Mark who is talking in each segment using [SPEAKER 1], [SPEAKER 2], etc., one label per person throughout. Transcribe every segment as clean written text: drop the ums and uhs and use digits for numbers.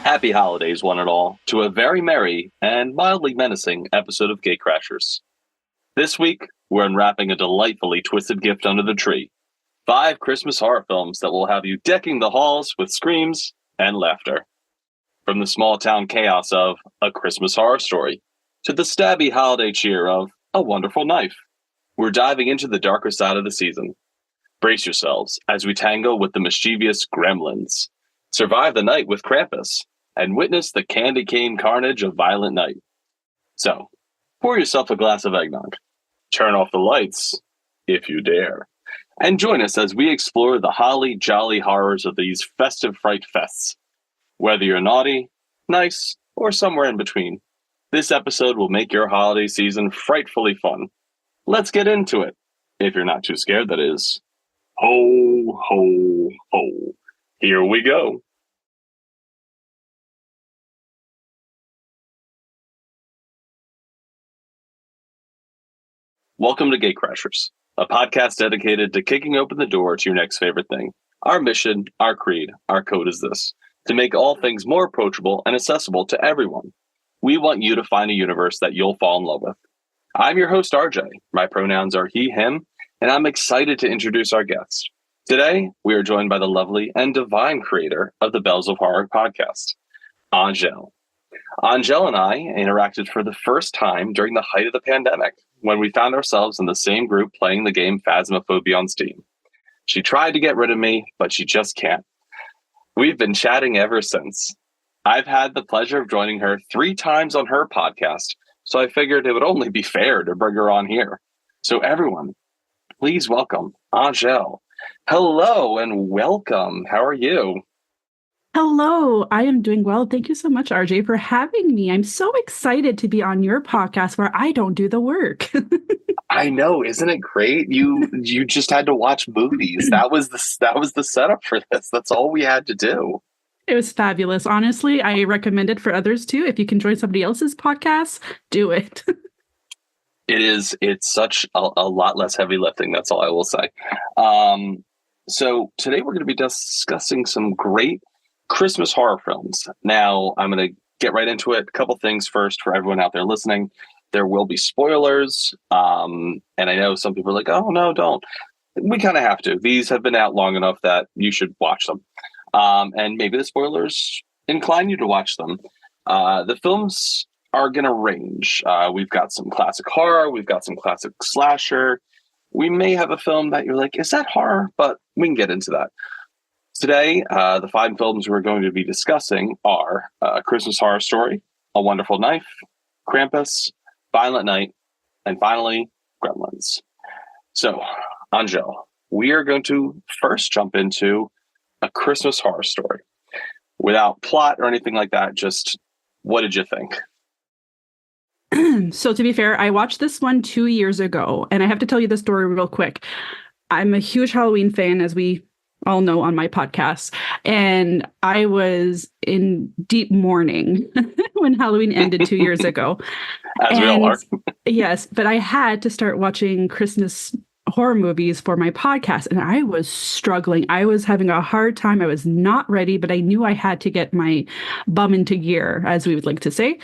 [SPEAKER 1] Happy holidays, one and all, to a very merry and mildly menacing episode of Gate Crashers. This week, we're unwrapping a delightfully twisted gift under the tree. 5 Christmas horror films that will have you decking the halls with screams and laughter. From the small town chaos of A Christmas Horror Story to the stabby holiday cheer of A Wonderful Knife, we're diving into the darker side of the season. Brace yourselves as we tango with the mischievous gremlins, survive the night with Krampus, and witness the candy cane carnage of Violent Night. So, pour yourself a glass of eggnog, turn off the lights, if you dare, and join us as we explore the holly jolly horrors of these festive fright fests. Whether you're naughty, nice, or somewhere in between, this episode will make your holiday season frightfully fun. Let's get into it, if you're not too scared, that is. Ho, ho, ho. Here we go. Welcome to Gate Crashers, a podcast dedicated to kicking open the door to your next favorite thing. Our mission, our creed, our code is this: to make all things more approachable and accessible to everyone. We want you to find a universe that you'll fall in love with. I'm your host, RJ. My pronouns are he, him, and I'm excited to introduce our guest. Today, we are joined by the lovely and divine creator of the Bells of Horror podcast, Angele. Angele and I interacted for the first time during the height of the pandemic, when we found ourselves in the same group playing the game Phasmophobia on Steam. She tried to get rid of me, but she just can't. We've been chatting ever since. I've had the pleasure of joining her 3 times on her podcast, so I figured it would only be fair to bring her on here. So everyone, please welcome Angele. Hello and welcome. How are you?
[SPEAKER 2] Hello, I am doing well. Thank you so much, RJ, for having me. I'm so excited to be on your podcast where I don't do the work.
[SPEAKER 1] I know, isn't it great? You just had to watch movies. That was the setup for this. That's all we had to do.
[SPEAKER 2] It was fabulous. Honestly, I recommend it for others too. If you can join somebody else's podcast, do it.
[SPEAKER 1] It's such a lot less heavy lifting. That's all I will say. So today we're going to be discussing some great Christmas horror films. Now, I'm going to get right into it. A couple things first for everyone out there listening. There will be spoilers. And I know some people are like, oh, no, don't. We kind of have to. These have been out long enough that you should watch them. And maybe the spoilers incline you to watch them. The films are going to range. We've got some classic horror. We've got some classic slasher. We may have a film that you're like, is that horror? But we can get into that. Today, the 5 films we're going to be discussing are A Christmas Horror Story, A Wonderful Knife, Krampus, Violent Night, and finally, Gremlins. So, Angele, we are going to first jump into A Christmas Horror Story. Without plot or anything like that, just what did you think?
[SPEAKER 2] So to be fair, I watched this one 2 years ago, and I have to tell you the story real quick. I'm a huge Halloween fan, as we all know on my podcast, and I was in deep mourning when Halloween ended 2 years ago.
[SPEAKER 1] As we all are.
[SPEAKER 2] Yes, but I had to start watching Christmas horror movies for my podcast, and I was struggling. I was having a hard time. I was not ready, but I knew I had to get my bum into gear, as we would like to say.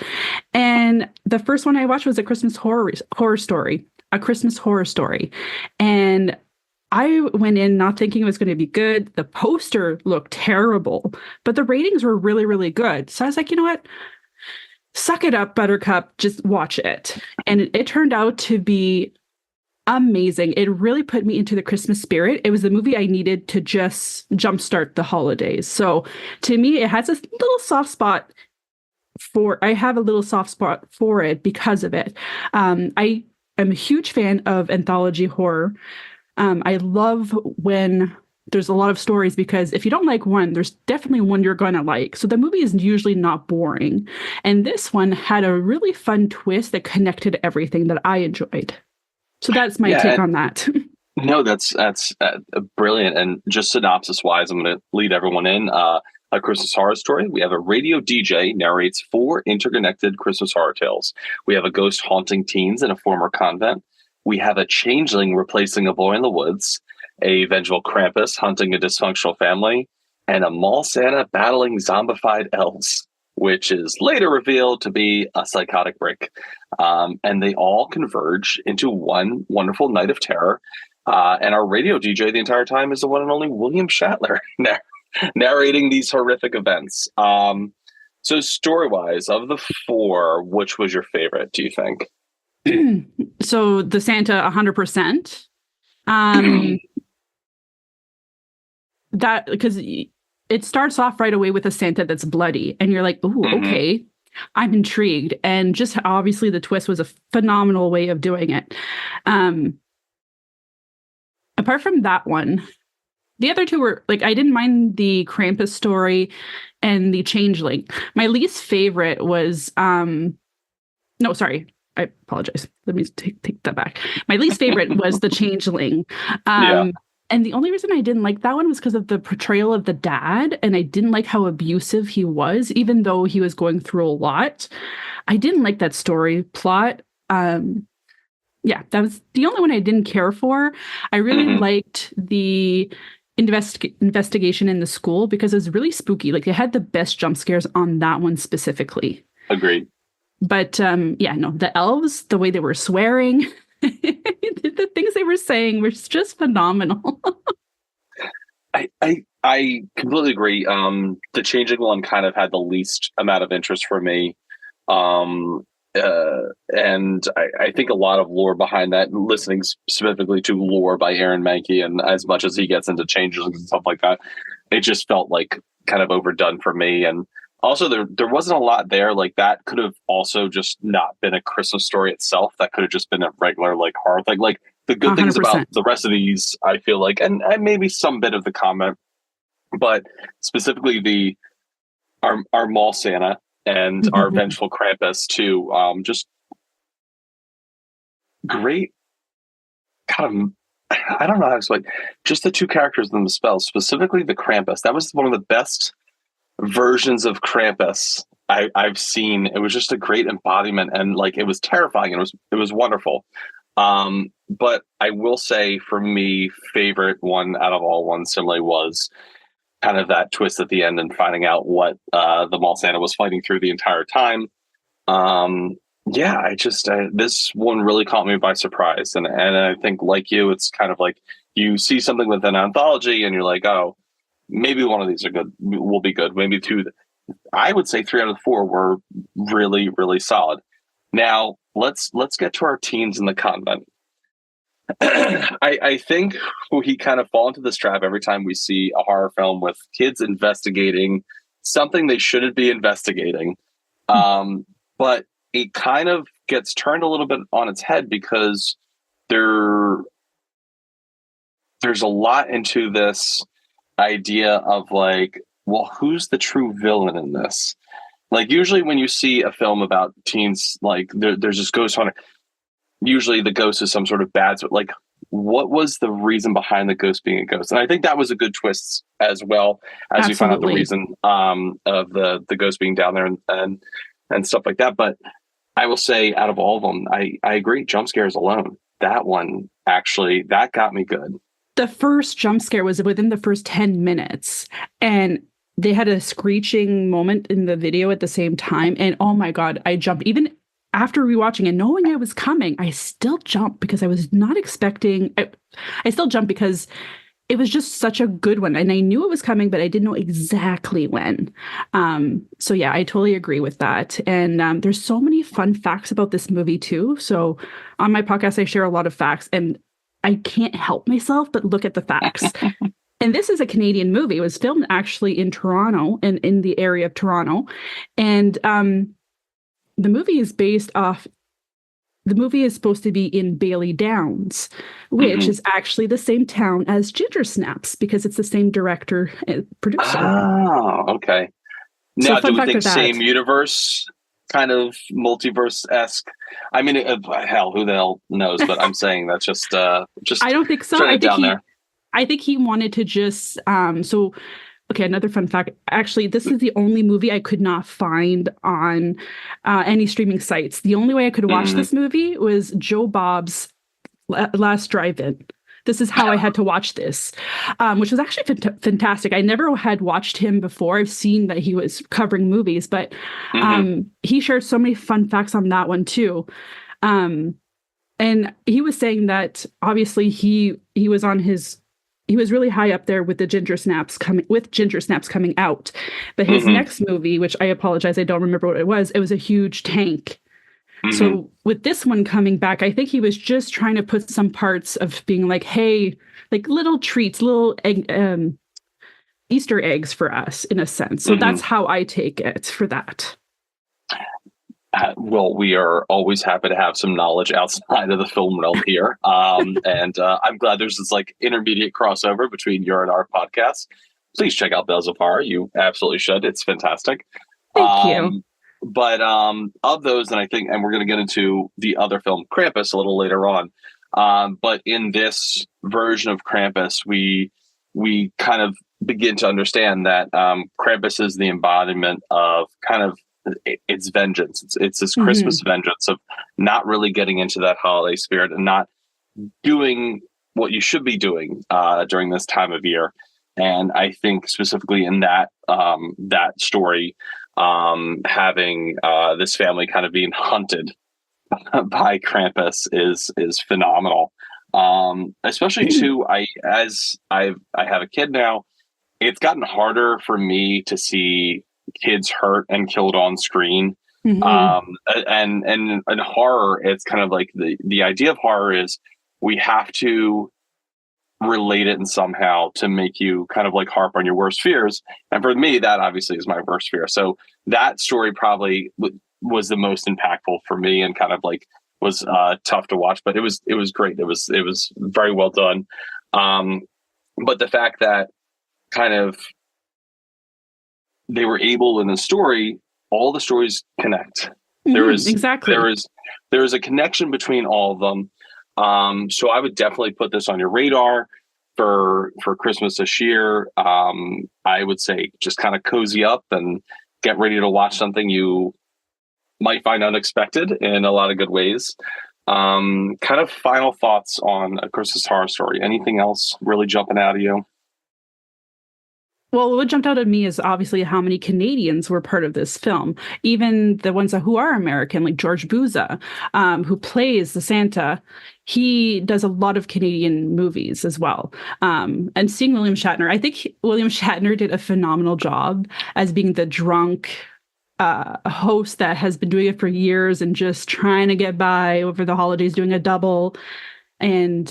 [SPEAKER 2] And the first one I watched was A Christmas Horror Story, A Christmas Horror Story. And I went in not thinking it was going to be good. The poster looked terrible, but the ratings were really, really good. So I was like, you know what? Suck it up, Buttercup. Just watch it. And it turned out to be amazing. It really put me into the Christmas spirit. It was the movie I needed to just jumpstart the holidays. So to me, it has a little soft spot I have a little soft spot for it because of it. I am a huge fan of anthology horror. I love when there's a lot of stories, because if you don't like one, there's definitely one you're going to like. So the movie is usually not boring. And this one had a really fun twist that connected everything that I enjoyed. So that's my take on that.
[SPEAKER 1] No, that's brilliant. And just synopsis wise, I'm going to lead everyone in. A Christmas Horror Story. We have a radio DJ narrates 4 interconnected Christmas horror tales. We have a ghost haunting teens in a former convent. We have a changeling replacing a boy in the woods, a vengeful Krampus hunting a dysfunctional family, and a mall Santa battling zombified elves, which is later revealed to be a psychotic break. And they all converge into one wonderful night of terror. And our radio DJ the entire time is the one and only William Shatner narrating these horrific events. So story-wise, of the four, which was your favorite, do you think?
[SPEAKER 2] So the Santa 100%. That because it starts off right away with a Santa that's bloody, and you're like, "Oh, okay, I'm intrigued." And just obviously, the twist was a phenomenal way of doing it. Apart from that one, the other two were like, I didn't mind the Krampus story and the Changeling. My least favorite was no, sorry. I apologize. Let me take that back. My least favorite was the Changeling. And the only reason I didn't like that one was because of the portrayal of the dad. And I didn't like how abusive he was, even though he was going through a lot. I didn't like that story plot. Yeah, that was the only one I didn't care for. I really liked the investigation in the school because it was really spooky. Like, they had the best jump scares on that one specifically.
[SPEAKER 1] Agreed.
[SPEAKER 2] But yeah, no, the elves, the way they were swearing, the things they were saying were just phenomenal.
[SPEAKER 1] I completely agree. The Changing one kind of had the least amount of interest for me. And I think a lot of lore behind that, listening specifically to lore by Aaron Mahnke, and as much as he gets into changes and stuff like that, it just felt like kind of overdone for me. And also, there wasn't a lot there. Like, that could have also just not been a Christmas story itself. That could have just been a regular, like, horror thing. Like, the good 100%. Things about the rest of these, I feel like, and maybe some bit of the comment, but specifically our mall Santa and our vengeful Krampus too, just great kind of, I don't know how to explain, just the two characters in the spell, specifically the Krampus. That was one of the best versions of Krampus I've seen. It was just a great embodiment, and like, it was terrifying, and it was wonderful. But I will say, for me, favorite one out of all ones similarly was kind of that twist at the end and finding out what the mall Santa was fighting through the entire time. Yeah, I just this one really caught me by surprise, and I think, like you, it's kind of like you see something with an anthology and you're like, oh, maybe one of these will be good. Maybe two. I would say 3 out of 4 were really, really solid. Now let's get to our teens in the convent. I think we kind of fall into this trap every time we see a horror film with kids investigating something they shouldn't be investigating. But it kind of gets turned a little bit on its head, because there's a lot into this idea of like, well, who's the true villain in this? Like, usually when you see a film about teens, like there's this ghost hunter. Usually the ghost is some sort of bad, so like, what was the reason behind the ghost being a ghost? And I think that was a good twist as well, as we found out the reason of the ghost being down there and stuff like that. But I will say, out of all of them, I agree, jump scares alone, that one actually, that got me good.
[SPEAKER 2] The first jump scare was within the first 10 minutes, and they had a screeching moment in the video at the same time. And oh my God, I jumped. Even after rewatching and knowing it was coming, I still jumped because I was not expecting. I still jumped because it was just such a good one. And I knew it was coming, but I didn't know exactly when. So yeah, I totally agree with that. And there's so many fun facts about this movie too. So on my podcast, I share a lot of facts, and I can't help myself but look at the facts. And this is a Canadian movie. It was filmed actually in Toronto, and in the area of Toronto. And the movie is supposed to be in Bailey Downs, which is actually the same town as Ginger Snaps, because it's the same director and producer.
[SPEAKER 1] Oh, okay. Now,
[SPEAKER 2] So
[SPEAKER 1] do we think same universe, kind of multiverse-esque? I mean, hell, who the hell knows? But I'm saying that's just I
[SPEAKER 2] don't think so. I think he wanted to just okay, another fun fact. Actually, this is the only movie I could not find on any streaming sites. The only way I could watch this movie was Joe Bob's Last Drive-In. This is how I had to watch this, which was actually fantastic. I never had watched him before. I've seen that he was covering movies, but he shared so many fun facts on that one too. And he was saying that obviously he was really high up there with Ginger Snaps coming out. But his next movie, which I apologize, I don't remember what it was a huge tank. So with this one coming back, I think he was just trying to put some parts of being like, hey, like little treats, little Easter eggs for us in a sense. So that's how I take it for that.
[SPEAKER 1] Well, we are always happy to have some knowledge outside of the film realm here. And I'm glad there's this like intermediate crossover between your and our podcast. Please check out Bells of Horror. You absolutely should. It's fantastic.
[SPEAKER 2] Thank you.
[SPEAKER 1] But of those, and we're going to get into the other film, Krampus, a little later on. But in this version of Krampus, we kind of begin to understand that Krampus is the embodiment of kind of it's vengeance. It's this Christmas vengeance of not really getting into that holiday spirit and not doing what you should be doing during this time of year. And I think specifically in that story, having this family kind of being hunted by Krampus is phenomenal. Especially too, I have a kid now. It's gotten harder for me to see kids hurt and killed on screen. And horror, it's kind of like the idea of horror is we have to relate it and somehow to make you kind of like harp on your worst fears. And for me, that obviously is my worst fear. So that story probably was the most impactful for me and kind of like was tough to watch, but it was great. It was very well done. But the fact that kind of they were able in the story, all the stories connect. There is a connection between all of them. So I would definitely put this on your radar for Christmas this year. I would say just kind of cozy up and get ready to watch something you might find unexpected in a lot of good ways. Kind of final thoughts on A Christmas Horror Story. Anything else really jumping out of you?
[SPEAKER 2] Well, what jumped out at me is obviously how many Canadians were part of this film. Even the ones who are American, like George Buza, who plays the Santa, he does a lot of Canadian movies as well. And seeing William Shatner, I think William Shatner did a phenomenal job as being the drunk host that has been doing it for years and just trying to get by over the holidays, doing a double. And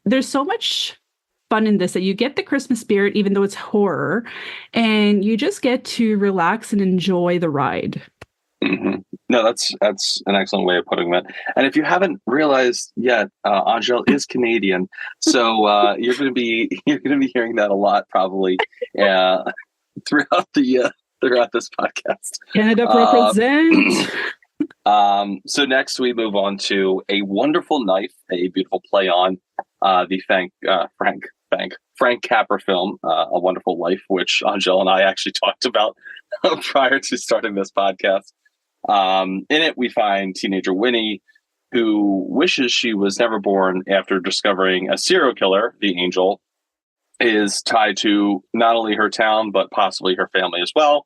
[SPEAKER 2] there's so much fun in this that you get the Christmas spirit, even though it's horror, and you just get to relax and enjoy the ride.
[SPEAKER 1] No, that's an excellent way of putting that. And if you haven't realized yet, Angele is Canadian, so you're going to be hearing that a lot probably throughout this podcast.
[SPEAKER 2] Canada represent.
[SPEAKER 1] So next we move on to A Wonderful Knife, a beautiful play on the Frank Capra film, A Wonderful Life, which Angele and I actually talked about prior to starting this podcast. In it, we find teenager Winnie, who wishes she was never born after discovering a serial killer, the Angel, is tied to not only her town, but possibly her family as well.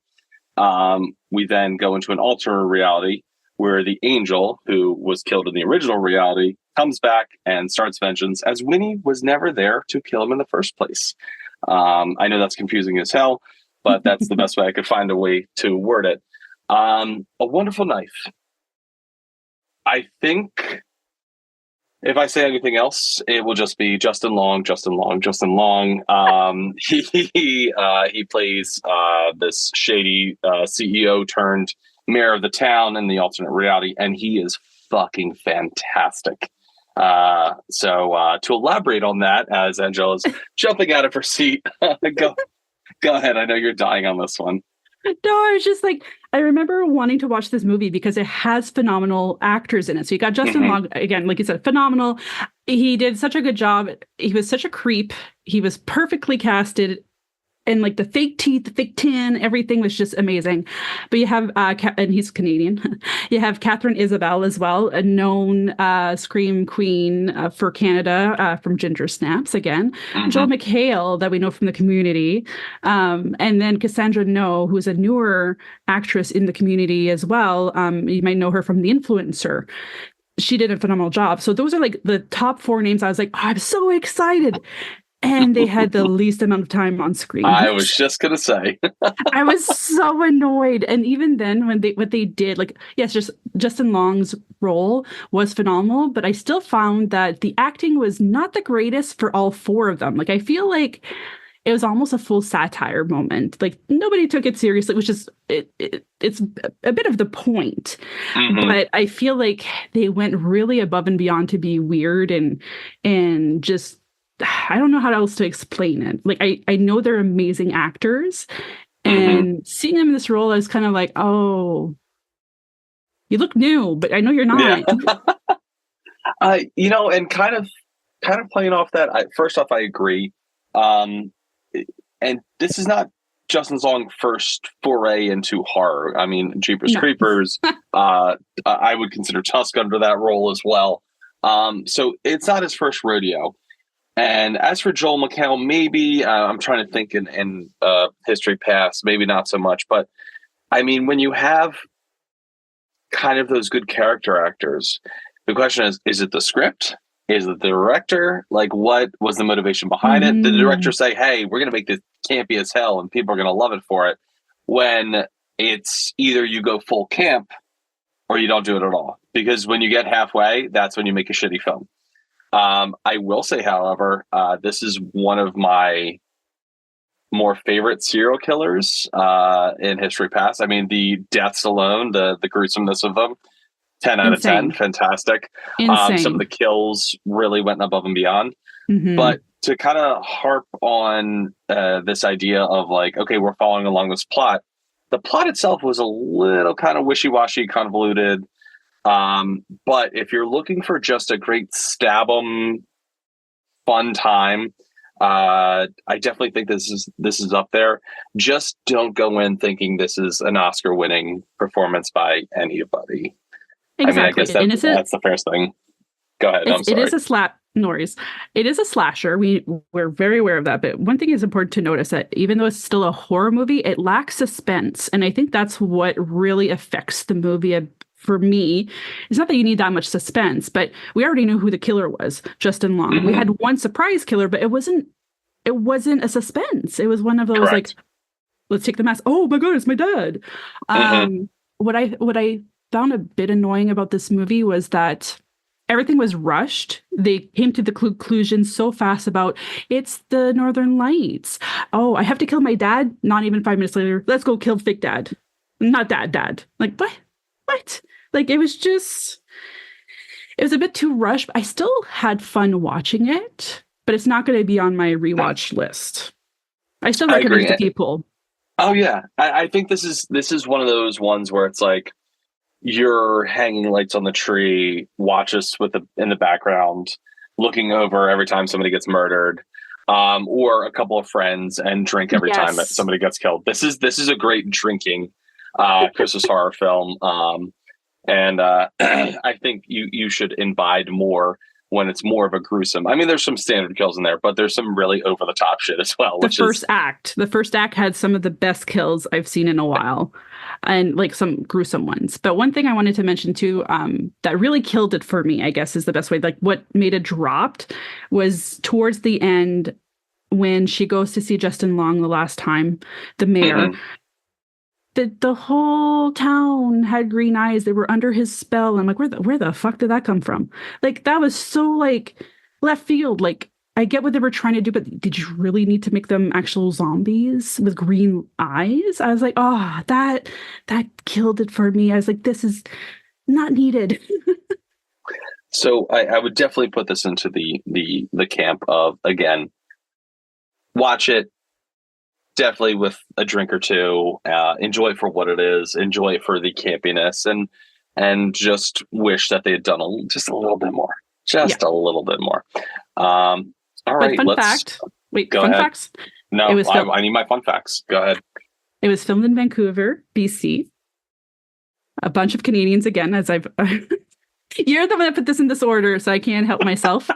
[SPEAKER 1] We then go into an alternate reality where the Angel, who was killed in the original reality, comes back and starts vengeance, as Winnie was never there to kill him in the first place. I know that's confusing as hell, but that's the best way I could find a way to word it. A Wonderful Knife. I think if I say anything else, it will just be Justin Long. He plays this shady CEO turned mayor of the town in the alternate reality, and he is fucking fantastic. So to elaborate on that, as Angela's jumping out of her seat, go ahead. I know you're dying on this one.
[SPEAKER 2] No, I was just like, I remember wanting to watch this movie because it has phenomenal actors in it. So you got Justin Long, again, like you said, phenomenal. He did such a good job. He was such a creep. He was perfectly casted. and like the fake teeth, the fake tin, everything was just amazing. But you have, and he's Canadian. You have Catherine Isabelle as well, a known scream queen for Canada from Ginger Snaps again. Joel McHale, that we know from the Community, and then Cassandra No, who's a newer actress in the Community as well. You might know her from The Influencer. She did a phenomenal job. So those are like the top 4 names. I was like, oh, I'm so excited. And they had the least amount of time on screen.
[SPEAKER 1] I was just gonna say.
[SPEAKER 2] I was so annoyed. And even then, when what they did, like, yes, just Justin Long's role was phenomenal, but I still found that the acting was not the greatest for all 4 of them. Like, I feel like it was almost a full satire moment. Like, nobody took it seriously, which is it's a bit of the point. But I feel like they went really above and beyond to be weird and just, I don't know how else to explain it. Like, I know they're amazing actors, and seeing them in this role, I was kind of like, oh, you look new, but I know you're not.
[SPEAKER 1] Yeah. And kind of playing off that. First off, I agree. And this is not Justin Long's first foray into horror. I mean, Jeepers Creepers. I would consider Tusk under that role as well. So it's not his first rodeo. And as for Joel McHale, maybe I'm trying to think in history past, maybe not so much. But I mean, when you have kind of those good character actors, the question is it the script? Is it the director? Like, what was the motivation behind it? Did the director say, hey, we're going to make this campy as hell and people are going to love it for it? When it's either you go full camp or you don't do it at all. Because when you get halfway, that's when you make a shitty film. I will say, however, this is one of my more favorite serial killers in history past. I mean, the deaths alone, the gruesomeness of them, 10 out of 10, fantastic. Some of the kills really went above and beyond. But to kind of harp on this idea of like, okay, we're following along this plot. The plot itself was a little kind of wishy-washy, convoluted. But if you're looking for just a great stab 'em fun time, I definitely think this is up there. Just don't go in thinking this is an Oscar-winning performance by anybody.
[SPEAKER 2] Exactly.
[SPEAKER 1] I mean, I guess that's the first thing. Go ahead. I'm sorry.
[SPEAKER 2] It is a It is a slasher. We're very aware of that. But one thing is important to notice that even though it's still a horror movie, it lacks suspense. And I think that's what really affects the movie for me. It's not that you need that much suspense, but we already knew who the killer was, Justin Long. We had one surprise killer, but it wasn't a suspense. It was one of those like, let's take the mask. Oh my God, it's my dad. What I found a bit annoying about this movie was that everything was rushed. They came to the conclusion so fast about it's the Northern Lights. Oh, I have to kill my dad. Not even 5 minutes later, let's go kill fake dad. Not dad. Like, what? Like, it was a bit too rushed. I still had fun watching it, but it's not going to be on my rewatch list. I still recommend it to people.
[SPEAKER 1] Oh yeah. I think this is one of those ones where it's like, you're hanging lights on the tree, watch us in the background, looking over every time somebody gets murdered, or a couple of friends and drink every time that somebody gets killed. This is a great drinking Christmas horror film. And I think you should imbibe more when it's more of a gruesome. I mean, there's some standard kills in there, but there's some really over the top shit as well. The first
[SPEAKER 2] act had some of the best kills I've seen in a while, and like some gruesome ones. But one thing I wanted to mention too, that really killed it for me, I guess is the best way. Like what made it dropped was towards the end when she goes to see Justin Long the last time, the mayor. The whole town had green eyes. They were under his spell. I'm like, where the fuck did that come from? Like, that was so like left field. Like, I get what they were trying to do, but did you really need to make them actual zombies with green eyes? I was like, oh, that killed it for me. I was like, this is not needed.
[SPEAKER 1] So I would definitely put this into the camp of, again, watch it. Definitely with a drink or two, enjoy it for what it is, enjoy it for the campiness, and just wish that they had done just a little bit more. A little bit more. All right.
[SPEAKER 2] Fun fact.
[SPEAKER 1] Go ahead.
[SPEAKER 2] Facts.
[SPEAKER 1] No, I need my fun facts. Go ahead.
[SPEAKER 2] It was filmed in Vancouver, BC. A bunch of Canadians again, as I've... You're the one that put this in this order, so I can't help myself.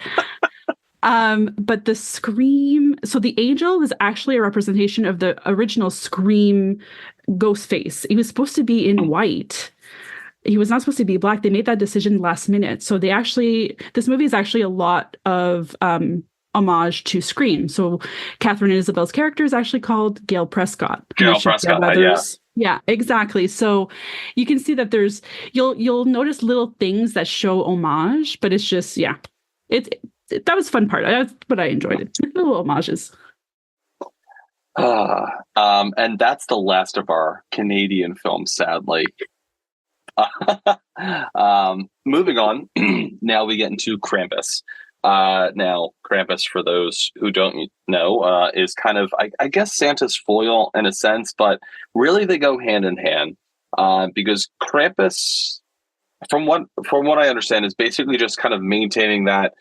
[SPEAKER 2] But the Scream... So the angel was actually a representation of the original Scream ghost face. He was supposed to be in white. He was not supposed to be black. They made that decision last minute. So this movie is actually a lot of homage to Scream. So Catherine and Isabel's character is actually called Gail Prescott.
[SPEAKER 1] Gail Prescott, yeah.
[SPEAKER 2] Yeah, exactly. So you can see that you'll notice little things that show homage, but it's just, yeah, that was fun part. That's what I enjoyed. It. Little homages.
[SPEAKER 1] And that's the last of our Canadian films, sadly. Moving on, now we get into Krampus. Now, Krampus, for those who don't know, is kind of, I guess, Santa's foil in a sense, but really they go hand in hand because Krampus, from what I understand, is basically just kind of maintaining that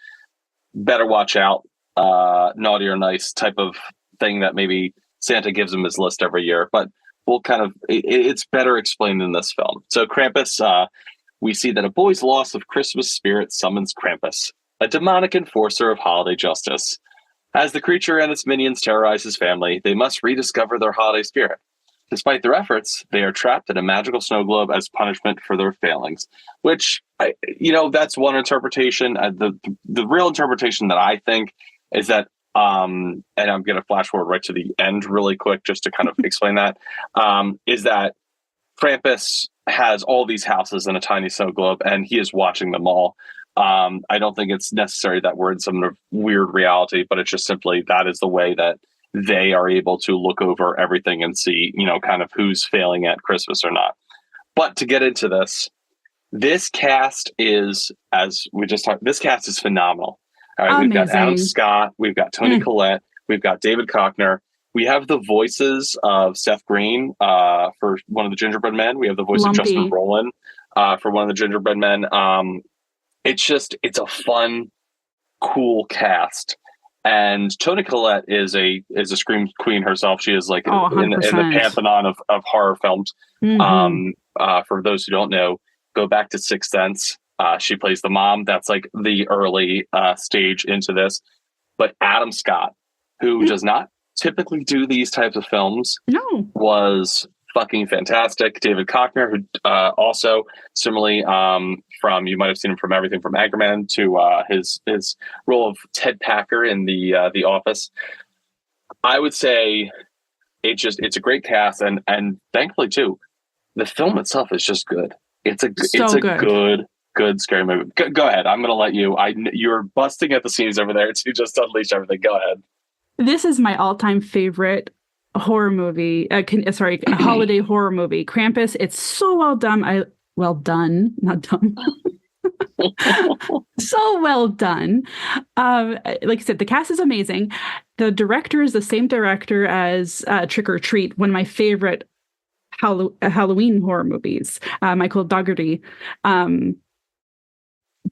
[SPEAKER 1] better watch out, naughty or nice type of thing that maybe Santa gives him his list every year, but we'll kind of, it's better explained in this film. So Krampus, we see that a boy's loss of Christmas spirit summons Krampus, a demonic enforcer of holiday justice. As the creature and its minions terrorize his family, they must rediscover their holiday spirit. Despite their efforts, they are trapped in a magical snow globe as punishment for their failings, which, that's one interpretation. The real interpretation that I think is that, and I'm going to flash forward right to the end really quick just to kind of explain that, is that Krampus has all these houses in a tiny snow globe and he is watching them all. I don't think it's necessary that we're in some sort of weird reality, but it's just simply that is the way that they are able to look over everything and see, kind of who's failing at Christmas or not. But to get into this cast is, as we just talked, this cast is phenomenal. All right, we've got Adam Scott, we've got Toni Collette, we've got David Koechner. We have the voices of Seth Green for one of the Gingerbread Men. We have the voice of Justin Roiland for one of the Gingerbread Men. It's a fun, cool cast. And Toni Collette is a scream queen herself. She is like in the pantheon of horror films. Mm-hmm. For those who don't know, go back to Sixth Sense. She plays the mom. That's like the early stage into this. But Adam Scott, who does not typically do these types of films, was fucking fantastic. David Koechner, who also similarly you might have seen him from everything from Anchorman to his role of Ted Packer in the Office. I would say it's a great cast, and thankfully too, the film itself is just good. It's a good scary movie. Go ahead. I'm going to let you. You're busting at the seams over there to just unleash everything. Go ahead.
[SPEAKER 2] This is my all-time favorite horror movie. A holiday horror movie. Krampus. It's so well done. Not dumb. So well done. Like I said, the cast is amazing. The director is the same director as Trick or Treat, one of my favorite Halloween horror movies. Michael Dougherty.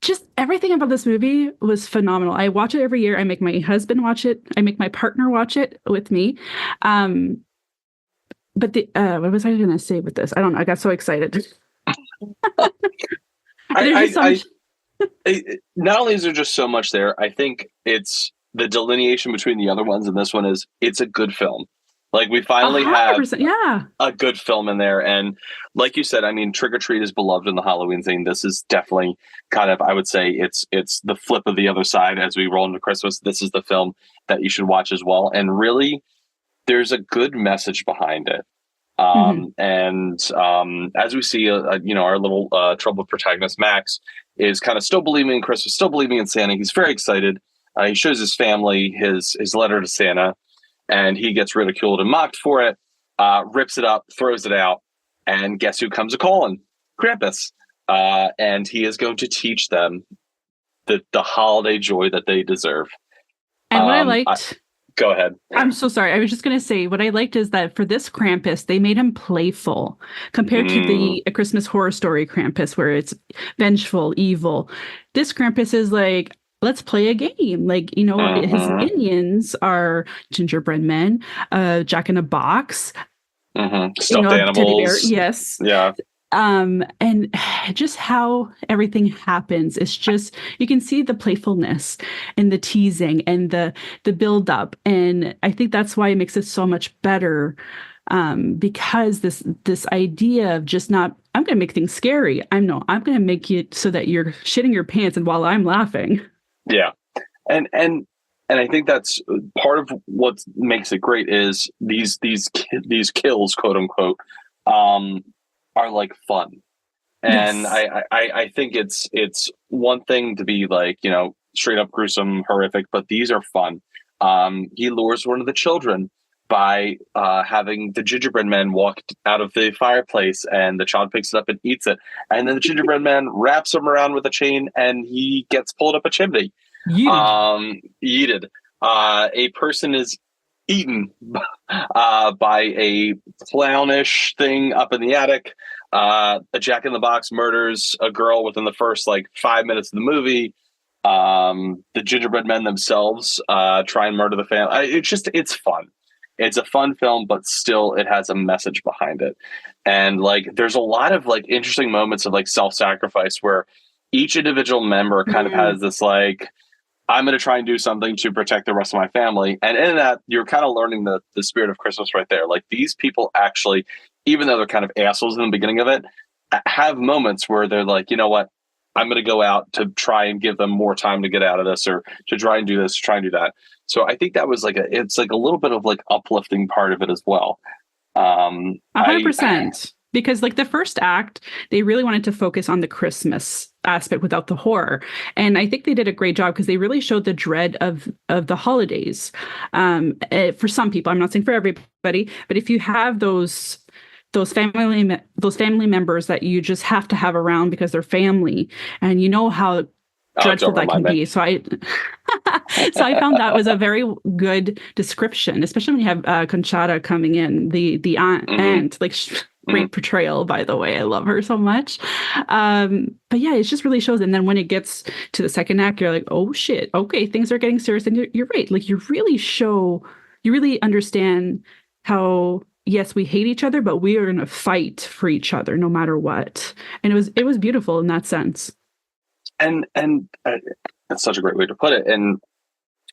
[SPEAKER 2] Just everything about this movie was phenomenal. I watch it every year. I make my husband watch it. I make my partner watch it with me. But what was I going to say with this? I don't know. I got so excited.
[SPEAKER 1] Not only is there just so much there, I think it's the delineation between the other ones and this one is it's a good film. Like we finally have a good film in there. And like you said, I mean, Trick or Treat is beloved in the Halloween thing. This is definitely kind of, I would say it's the flip of the other side as we roll into Christmas. This is the film that you should watch as well. And really, there's a good message behind it. And as we see, our little troubled protagonist, Max, is kind of still believing in Christmas, still believing in Santa. He's very excited. He shows his family his letter to Santa, and he gets ridiculed and mocked for it, rips it up, throws it out, and guess who comes a-calling? Krampus. And he is going to teach them the holiday joy that they deserve.
[SPEAKER 2] And what I liked...
[SPEAKER 1] Go ahead.
[SPEAKER 2] I'm so sorry. I was just going to say what I liked is that for this Krampus, they made him playful compared to the A Christmas Horror Story Krampus, where it's vengeful, evil. This Krampus is like let's play a game. Like, his
[SPEAKER 1] Mm-hmm.
[SPEAKER 2] minions are gingerbread men, Jack in a Box,
[SPEAKER 1] Mm-hmm. Stuffed
[SPEAKER 2] a teddy bear.
[SPEAKER 1] animals.
[SPEAKER 2] Yes.
[SPEAKER 1] Yeah.
[SPEAKER 2] And just how everything happens, it's just, you can see the playfulness and the teasing and the build up. And I think that's why it makes it so much better. Because this idea of just not, I'm going to make things scary. I'm going to make it so that you're shitting your pants and while I'm laughing.
[SPEAKER 1] Yeah. And I think that's part of what makes it great is these kills, quote unquote, are like fun. And
[SPEAKER 2] Yes.
[SPEAKER 1] I think it's one thing to be like, straight up gruesome, horrific, but these are fun. He lures one of the children by having the gingerbread man walk out of the fireplace, and the child picks it up and eats it. And then the gingerbread man wraps him around with a chain, and he gets pulled up a chimney.
[SPEAKER 2] Yeeted.
[SPEAKER 1] Yeeted. A person is eaten by a clownish thing up in the attic. A Jack in the Box murders a girl within the first 5 minutes of the movie. The gingerbread men themselves try and murder the family. It's fun. It's a fun film, but still it has a message behind it. And there's a lot of interesting moments of self-sacrifice where each individual member kind of has this I'm going to try and do something to protect the rest of my family. And in that, you're kind of learning the spirit of Christmas right there. These people actually, even though they're kind of assholes in the beginning of it, have moments where they're like, you know what? I'm going to go out to try and give them more time to get out of this, or to try and do this, try and do that. So I think that was it's a little bit of uplifting part of it as well.
[SPEAKER 2] 100%. Because the first act, they really wanted to focus on the Christmas aspect without the horror. And I think they did a great job because they really showed the dread of the holidays. For some people, I'm not saying for everybody, but if you have those family members that you just have to have around because they're family, and how dreadful that can be. So I found that was a very good description, especially when you have Conchata coming in, the aunt,
[SPEAKER 1] Mm-hmm.
[SPEAKER 2] Great portrayal, by the way. I love her so much. But yeah, it just really shows. And then when it gets to the second act, you're like, oh shit, okay, things are getting serious. And you're right. You really understand how, yes, we hate each other, but we are going to fight for each other no matter what. And it was beautiful in that sense.
[SPEAKER 1] And that's such a great way to put it. And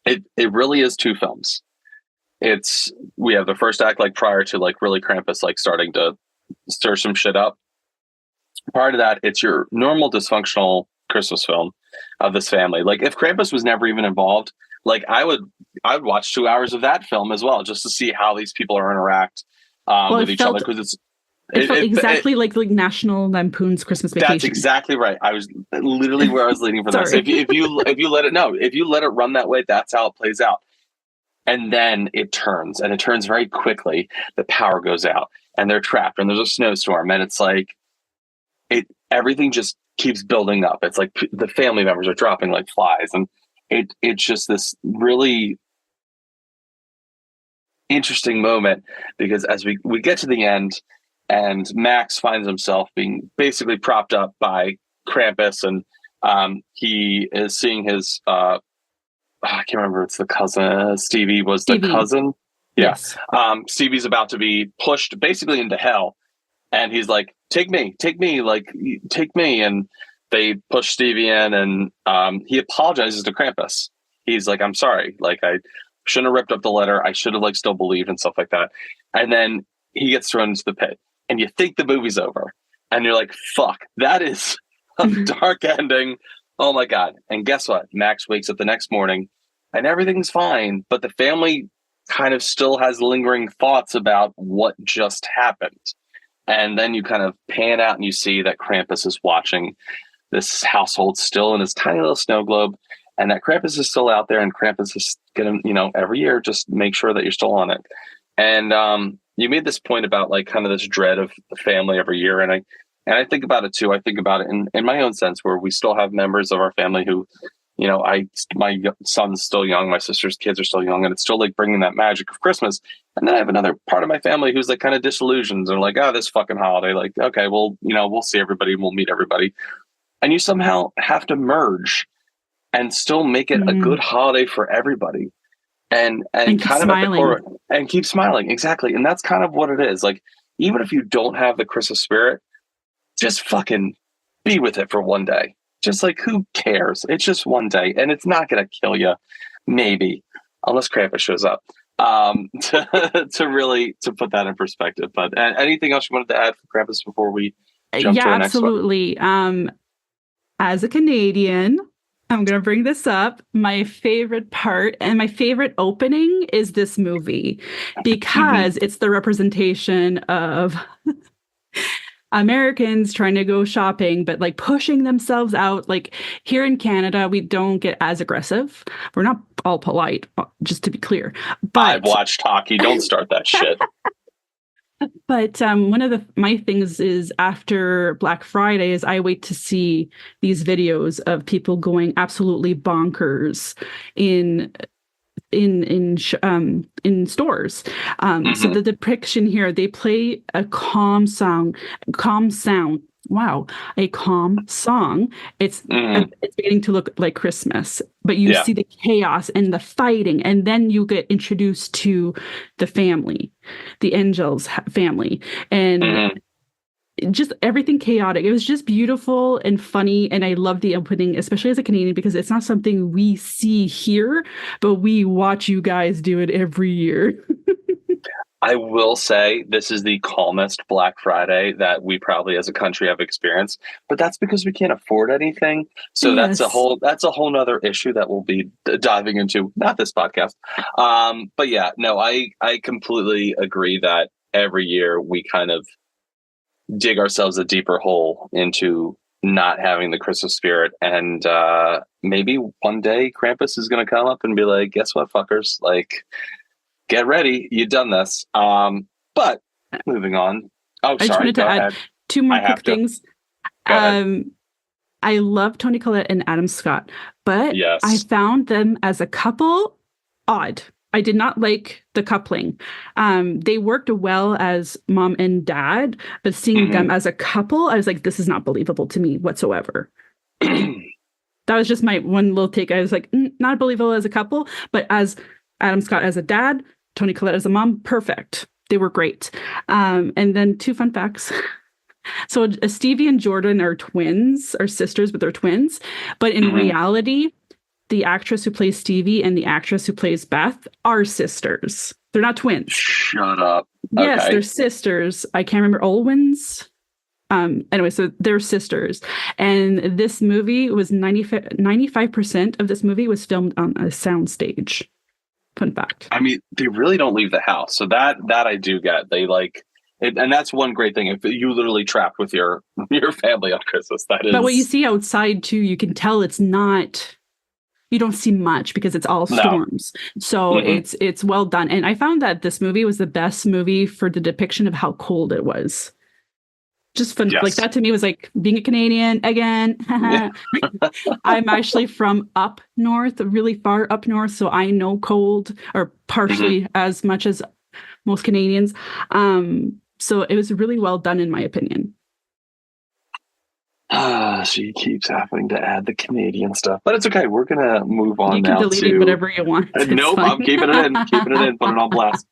[SPEAKER 1] it really is two films. We have the first act prior to really Krampus starting to stir some shit up. Prior to that, it's your normal dysfunctional Christmas film of this family. If Krampus was never even involved, I would watch 2 hours of that film as well, just to see how these people are interact with each other, because
[SPEAKER 2] it felt exactly like National Lampoon's Christmas Vacation.
[SPEAKER 1] That's exactly right. I was literally where I was leading for this. If you let it run that way, that's how it plays out. And then it turns very quickly. The power goes out, and they're trapped, and there's a snowstorm, and it's everything just keeps building up. It's the family members are dropping like flies, and it's just this really interesting moment, because as we get to the end, and Max finds himself being basically propped up by Krampus, and he is seeing his I can't remember, it's the cousin. Stevie was the cousin. Yeah.
[SPEAKER 2] Yes.
[SPEAKER 1] Stevie's about to be pushed basically into hell, and he's like, take me, take me. And they push Stevie in, and he apologizes to Krampus. He's like, I'm sorry. I shouldn't have ripped up the letter. I should have still believed and stuff like that. And then he gets thrown into the pit, and you think the movie's over, and you're like, fuck, that is a dark ending. Oh my God. And guess what? Max wakes up the next morning and everything's fine, but the family kind of still has lingering thoughts about what just happened. And then you kind of pan out and you see that Krampus is watching this household still in his tiny little snow globe, and that Krampus is still out there, and Krampus is going to, every year, just make sure that you're still on it. And you made this point about kind of this dread of the family every year. And I think about it too. I think about it in my own sense, where we still have members of our family who, my son's still young, my sister's kids are still young, and it's still bringing that magic of Christmas. And then I have another part of my family who's kind of disillusioned and this fucking holiday, okay, well, we'll see everybody, we'll meet everybody. And you somehow have to merge and still make it a good holiday for everybody. And
[SPEAKER 2] keep
[SPEAKER 1] kind of at the
[SPEAKER 2] smiling.
[SPEAKER 1] core, and keep smiling. Exactly. And that's kind of what it is. Like, even if you don't have the Christmas spirit, just fucking be with it for one day. Just like, who cares? It's just one day, and it's not going to kill you, maybe, unless Krampus shows up. To really to put that in perspective. But anything else you wanted to add for Krampus before we jump to our next one?
[SPEAKER 2] Absolutely. As a Canadian, I'm going to bring this up. My favorite part and my favorite opening is this movie because it's the representation of Americans trying to go shopping, but like pushing themselves out. Like here in Canada, we don't get as aggressive. We're not all polite, just to be clear. But
[SPEAKER 1] I've watched hockey. Don't start that shit.
[SPEAKER 2] But one of my things is after Black Friday is I wait to see these videos of people going absolutely bonkers in stores. So the depiction here, they play a calm sound. Wow, a calm song. It's beginning to look like Christmas, but you see the chaos and the fighting, and then you get introduced to the family, the Angel's family, and just everything chaotic. It was just beautiful and funny, and I love the opening, especially as a Canadian, because it's not something we see here, but we watch you guys do it every year.
[SPEAKER 1] I will say this is the calmest Black Friday that we probably as a country have experienced, but that's because we can't afford anything. So that's a whole nother issue that we'll be diving into, not this podcast. But yeah, no, I completely agree that every year we kind of dig ourselves a deeper hole into not having the Christmas spirit. And maybe one day Krampus is going to come up and be like, guess what, fuckers? Like, get ready. You've done this. But moving on. Oh,
[SPEAKER 2] I just wanted to add two more quick things. I love Toni Collette and Adam Scott, but I found them as a couple odd. I did not like the coupling. They worked well as mom and dad, but seeing them as a couple, I was like, this is not believable to me whatsoever. That was just my one little take. I was like, not believable as a couple, but as Adam Scott as a dad, Toni Collette as a mom, perfect. They were great. And then two fun facts. So Stevie and Jordan are sisters, but they're twins. But in reality, the actress who plays Stevie and the actress who plays Beth are sisters. They're not twins.
[SPEAKER 1] Shut up.
[SPEAKER 2] Yes, they're sisters. I can't remember Olwyn's. Anyway, so they're sisters. And this movie was 95% of this movie was filmed on a soundstage. Fun fact.
[SPEAKER 1] I mean, they really don't leave the house. So that I do get. They like it, and that's one great thing. If you literally trapped with your family on Christmas, that is.
[SPEAKER 2] But what you see outside too, you can tell it's not. You don't see much because it's all storms. So it's well done. And I found that this movie was the best movie for the depiction of how cold it was. Just fun. Like that to me was like being a Canadian again. I'm actually from up north, really far up north. So I know cold, or partially as much as most Canadians. So it was really well done in my opinion.
[SPEAKER 1] She keeps having to add the Canadian stuff, but it's okay. We're gonna move on now.
[SPEAKER 2] You can delete whatever you want.
[SPEAKER 1] Nope, I'm keeping it in. Keeping it in. Put it on blast.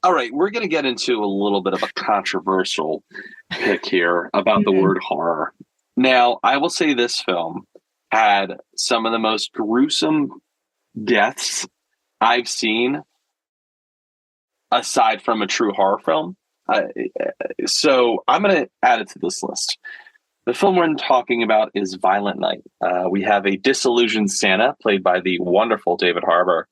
[SPEAKER 1] All right, we're gonna get into a little bit of a controversial pick here about the word horror. Now, I will say this film had some of the most gruesome deaths I've seen, aside from a true horror film. So I'm going to add it to this list. The film we're talking about is Violent Night. We have a disillusioned Santa, played by the wonderful David Harbour,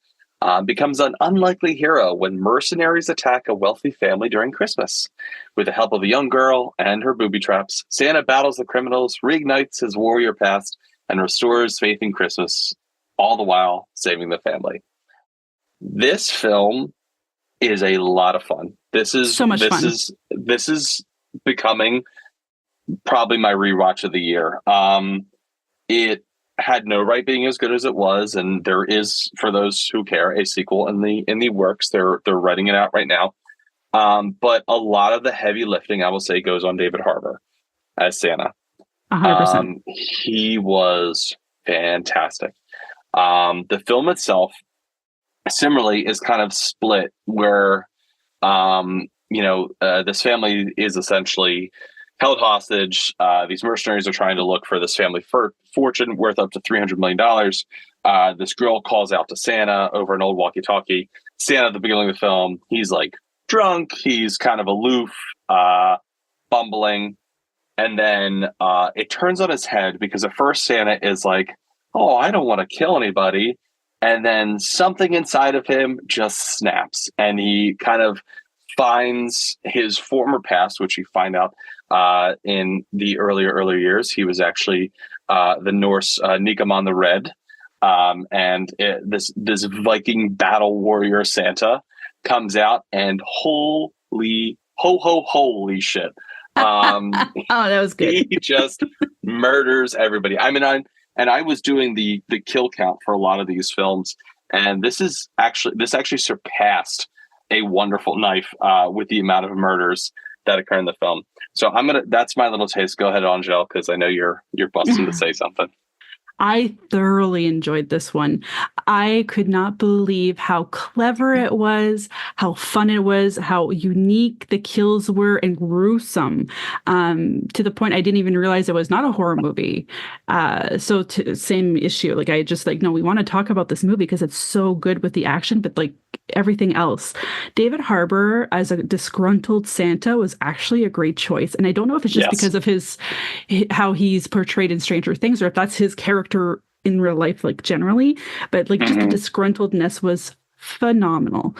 [SPEAKER 1] becomes an unlikely hero when mercenaries attack a wealthy family during Christmas. With the help of a young girl and her booby traps, Santa battles the criminals, reignites his warrior past, and restores faith in Christmas, all the while saving the family. This film is a lot of fun. This is so much fun. This is becoming probably my rewatch of the year. It had no right being as good as it was, and there is, for those who care, a sequel in the works. They're writing it out right now. But a lot of the heavy lifting, I will say, goes on David Harbour as Santa.
[SPEAKER 2] 100%.
[SPEAKER 1] He was fantastic. The film itself, similarly, is kind of split where, this family is essentially held hostage. These mercenaries are trying to look for this family fortune worth up to $300 million. This girl calls out to Santa over an old walkie-talkie. Santa, at the beginning of the film, he's like drunk. He's kind of aloof, bumbling. And then it turns on its head because at first Santa is like, oh, I don't want to kill anybody. And then something inside of him just snaps and he kind of finds his former past, which you find out in the earlier years. He was actually the Norse Nikaman the Red. This Viking battle warrior Santa comes out and holy shit.
[SPEAKER 2] Oh, that was good.
[SPEAKER 1] He just murders everybody. I mean, I was doing the kill count for a lot of these films, and this actually surpassed A Wonderful Knife with the amount of murders that occur in the film. So that's my little taste. Go ahead, Angele, because I know you're busting to say something.
[SPEAKER 2] I thoroughly enjoyed this one. I could not believe how clever it was, how fun it was, how unique the kills were, and gruesome. To the point I didn't even realize it was not a horror movie. Same issue. Like I just no, we want to talk about this movie because it's so good with the action, but like everything else. David Harbour as a disgruntled Santa was actually a great choice. And I don't know if it's just because of how he's portrayed in Stranger Things or if that's his character in real life, like generally, but like just the disgruntledness was phenomenal.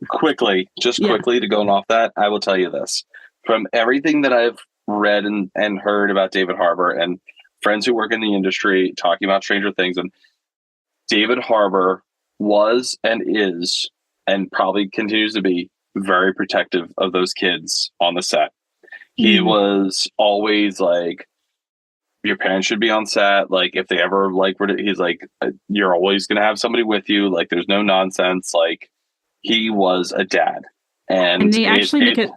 [SPEAKER 1] Quickly to go off that, I will tell you this. From everything that I've read and heard about David Harbour and friends who work in the industry talking about Stranger Things, and David Harbour was and is and probably continues to be very protective of those kids on the set. He was always like, your parents should be on set. Like if they ever he's like, you're always going to have somebody with you. Like there's no nonsense. Like he was a dad. And
[SPEAKER 2] they actually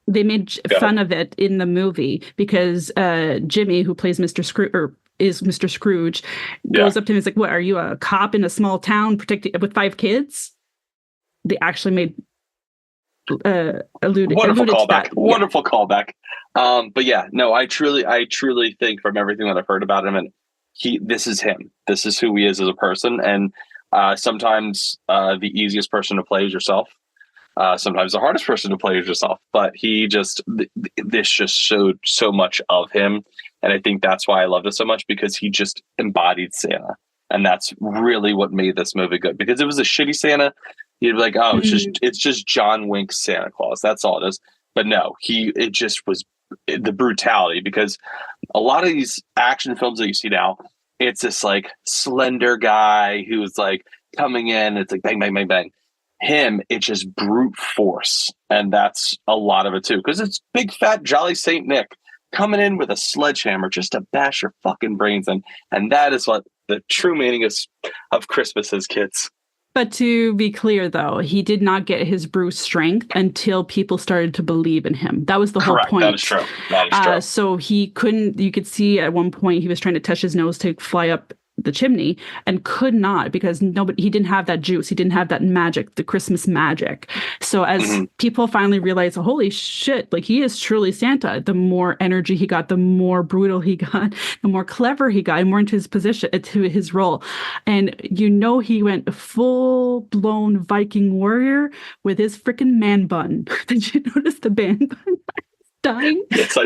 [SPEAKER 2] they made fun of it in the movie because Jimmy, who plays Mr. Scrooge, or is Mr. Scrooge, goes up to him and is like, what, are you a cop in a small town protecting with 5 kids? They actually made alluded to that.
[SPEAKER 1] Wonderful callback. But yeah, no, I truly think from everything that I've heard about him, and this is him. This is who he is as a person. And sometimes the easiest person to play is yourself. Sometimes the hardest person to play is yourself. But this just showed so much of him. And I think that's why I loved it so much, because he just embodied Santa. And that's really what made this movie good. Because it was a shitty Santa, you'd be like, oh, it's just John Wink's Santa Claus. That's all it is. But no, it just was the brutality, because a lot of these action films that you see now, it's this like slender guy who's like coming in. It's like bang, bang, bang, bang. Him, it's just brute force. And that's a lot of it too. Because it's big, fat, jolly Saint Nick coming in with a sledgehammer just to bash your fucking brains in. And that is what the true meaning of Christmas is, kids.
[SPEAKER 2] But to be clear, though, he did not get his Bruce strength until people started to believe in him. That was the whole point.
[SPEAKER 1] That is true.
[SPEAKER 2] So he couldn't, you could see at one point he was trying to touch his nose to fly up the chimney and could not, because he didn't have that juice. He didn't have that magic, the Christmas magic. So as people finally realized, holy shit, like he is truly Santa, the more energy he got, the more brutal he got, the more clever he got, and more into his position, to his role. And he went full blown Viking warrior with his freaking man bun. Did you notice the man bun? Dying.
[SPEAKER 1] Yes, I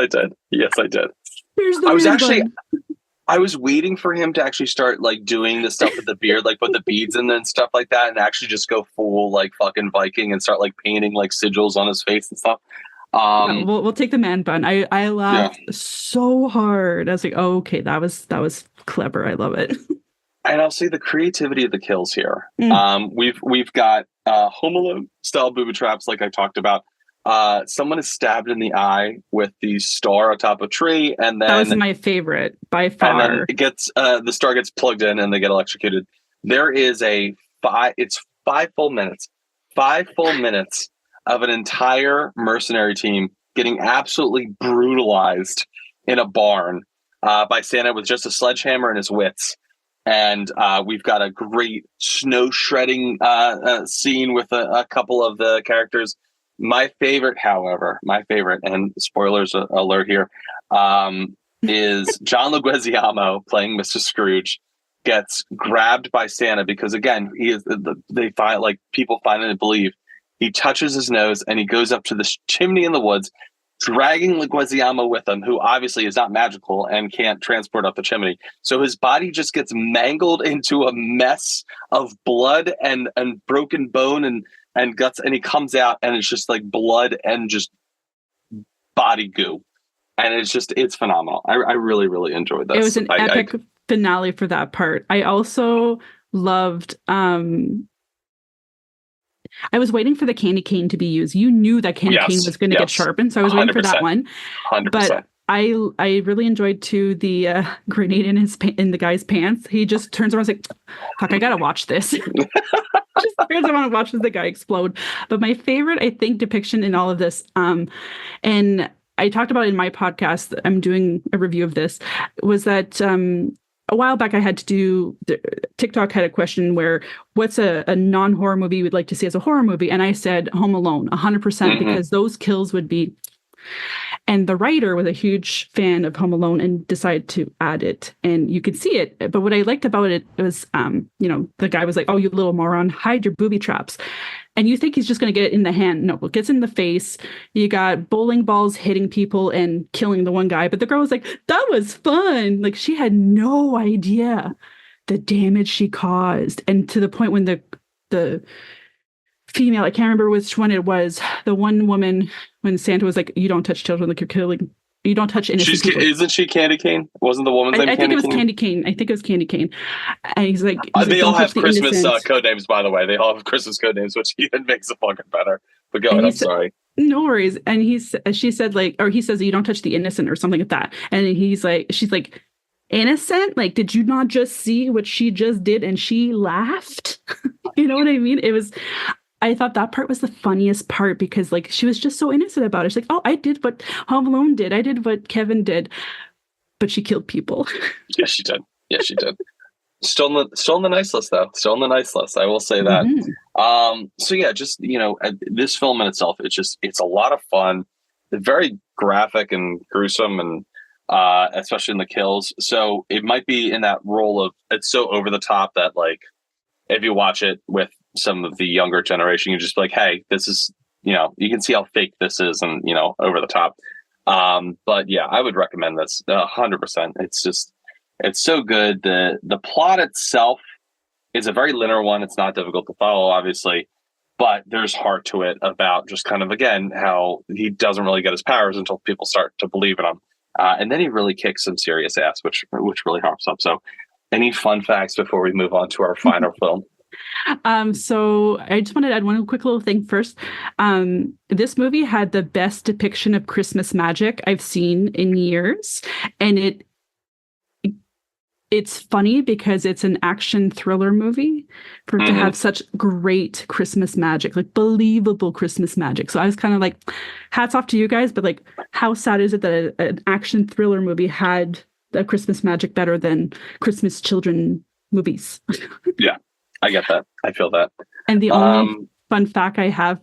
[SPEAKER 1] did.
[SPEAKER 2] Here's the
[SPEAKER 1] I was waiting for him to actually start like doing the stuff with the beard, like put the beads in and stuff like that, and actually just go full like fucking Viking and start like painting like sigils on his face and stuff.
[SPEAKER 2] We'll take the man bun. I laughed so hard. I was like, oh, okay, that was clever. I love it.
[SPEAKER 1] And I'll say the creativity of the kills here. We've got Home Alone style booby traps, like I talked about. Someone is stabbed in the eye with the star atop a tree, and then
[SPEAKER 2] that was my favorite by far.
[SPEAKER 1] And then it gets the star gets plugged in, and they get electrocuted. There is it's 5 full minutes of an entire mercenary team getting absolutely brutalized in a barn by Santa with just a sledgehammer and his wits. And we've got a great snow shredding scene with a couple of the characters. My favorite, however, and spoilers alert here, is John Leguizamo playing Mr. Scrooge gets grabbed by Santa because, again, people finally believe he touches his nose and he goes up to the chimney in the woods, dragging Leguizamo with him, who obviously is not magical and can't transport up the chimney. So his body just gets mangled into a mess of blood and broken bone and guts, and he comes out and it's just like blood and just body goo. And it's phenomenal. I really, really enjoyed this.
[SPEAKER 2] It was an epic finale for that part. I also loved I was waiting for the candy cane to be used. You knew that candy cane was going to get sharpened, so I was waiting for that one.
[SPEAKER 1] 100%.
[SPEAKER 2] But I really enjoyed too the grenade in the guy's pants. He just turns around and is like, "Fuck, I gotta watch this." Just turns around and watches the guy explode. But my favorite, I think, depiction in all of this, and I talked about it in my podcast, I'm doing a review of this, was that a while back I had to do, TikTok had a question where, what's a non-horror movie you would like to see as a horror movie? And I said Home Alone, 100%, because those kills would be... And the writer was a huge fan of Home Alone and decided to add it. And you could see it. But what I liked about it was, the guy was like, "Oh, you little moron, hide your booby traps." And you think he's just going to get it in the hand. No, it gets in the face. You got bowling balls hitting people and killing the one guy. But the girl was like, "That was fun." Like, she had no idea the damage she caused. And to the point when the female, I can't remember which one it was, the one woman, when Santa was like, "You don't touch children, like you're killing, you don't touch innocent people."
[SPEAKER 1] Isn't she Candy Cane? Wasn't the woman's name
[SPEAKER 2] I think
[SPEAKER 1] Candy
[SPEAKER 2] it was
[SPEAKER 1] Cane?
[SPEAKER 2] Candy Cane. I think it was Candy Cane. And he's like,
[SPEAKER 1] they all have Christmas
[SPEAKER 2] innocent
[SPEAKER 1] code names, by the way. They all have Christmas code names, which even makes it fucking better. But go ahead, I'm sorry.
[SPEAKER 2] No worries. And he said, like, or he says, "You don't touch the innocent," or something like that. And she's like, "Innocent? Like, did you not just see what she just did?" And she laughed. You know what I mean? I thought that part was the funniest part because, like, she was just so innocent about it. She's like, "Oh, I did what Home Alone did. I did what Kevin did." But she killed people.
[SPEAKER 1] Yes, she did. Still on the nice list, though. Still on the nice list. I will say that. So yeah, just, this film in itself, it's a lot of fun. It's very graphic and gruesome, and especially in the kills. So it might be in that role of, it's so over the top that, like, if you watch it with some of the younger generation, you just be like, "Hey, this is," you can see how fake this is and, over the top. But yeah, I would recommend this 100%. It's so good. The plot itself is a very linear one. It's not difficult to follow, obviously, but there's heart to it about just kind of, again, how he doesn't really get his powers until people start to believe in him. And then he really kicks some serious ass, which really harps up. So any fun facts before we move on to our final film?
[SPEAKER 2] So I just wanted to add one quick little thing first. This movie had the best depiction of Christmas magic I've seen in years. And it's funny because it's an action thriller movie to have such great Christmas magic, like believable Christmas magic. So I was kind of like, hats off to you guys, but like, how sad is it that an action thriller movie had the Christmas magic better than Christmas children movies?
[SPEAKER 1] Yeah, I get that. I feel that.
[SPEAKER 2] And the only fun fact I have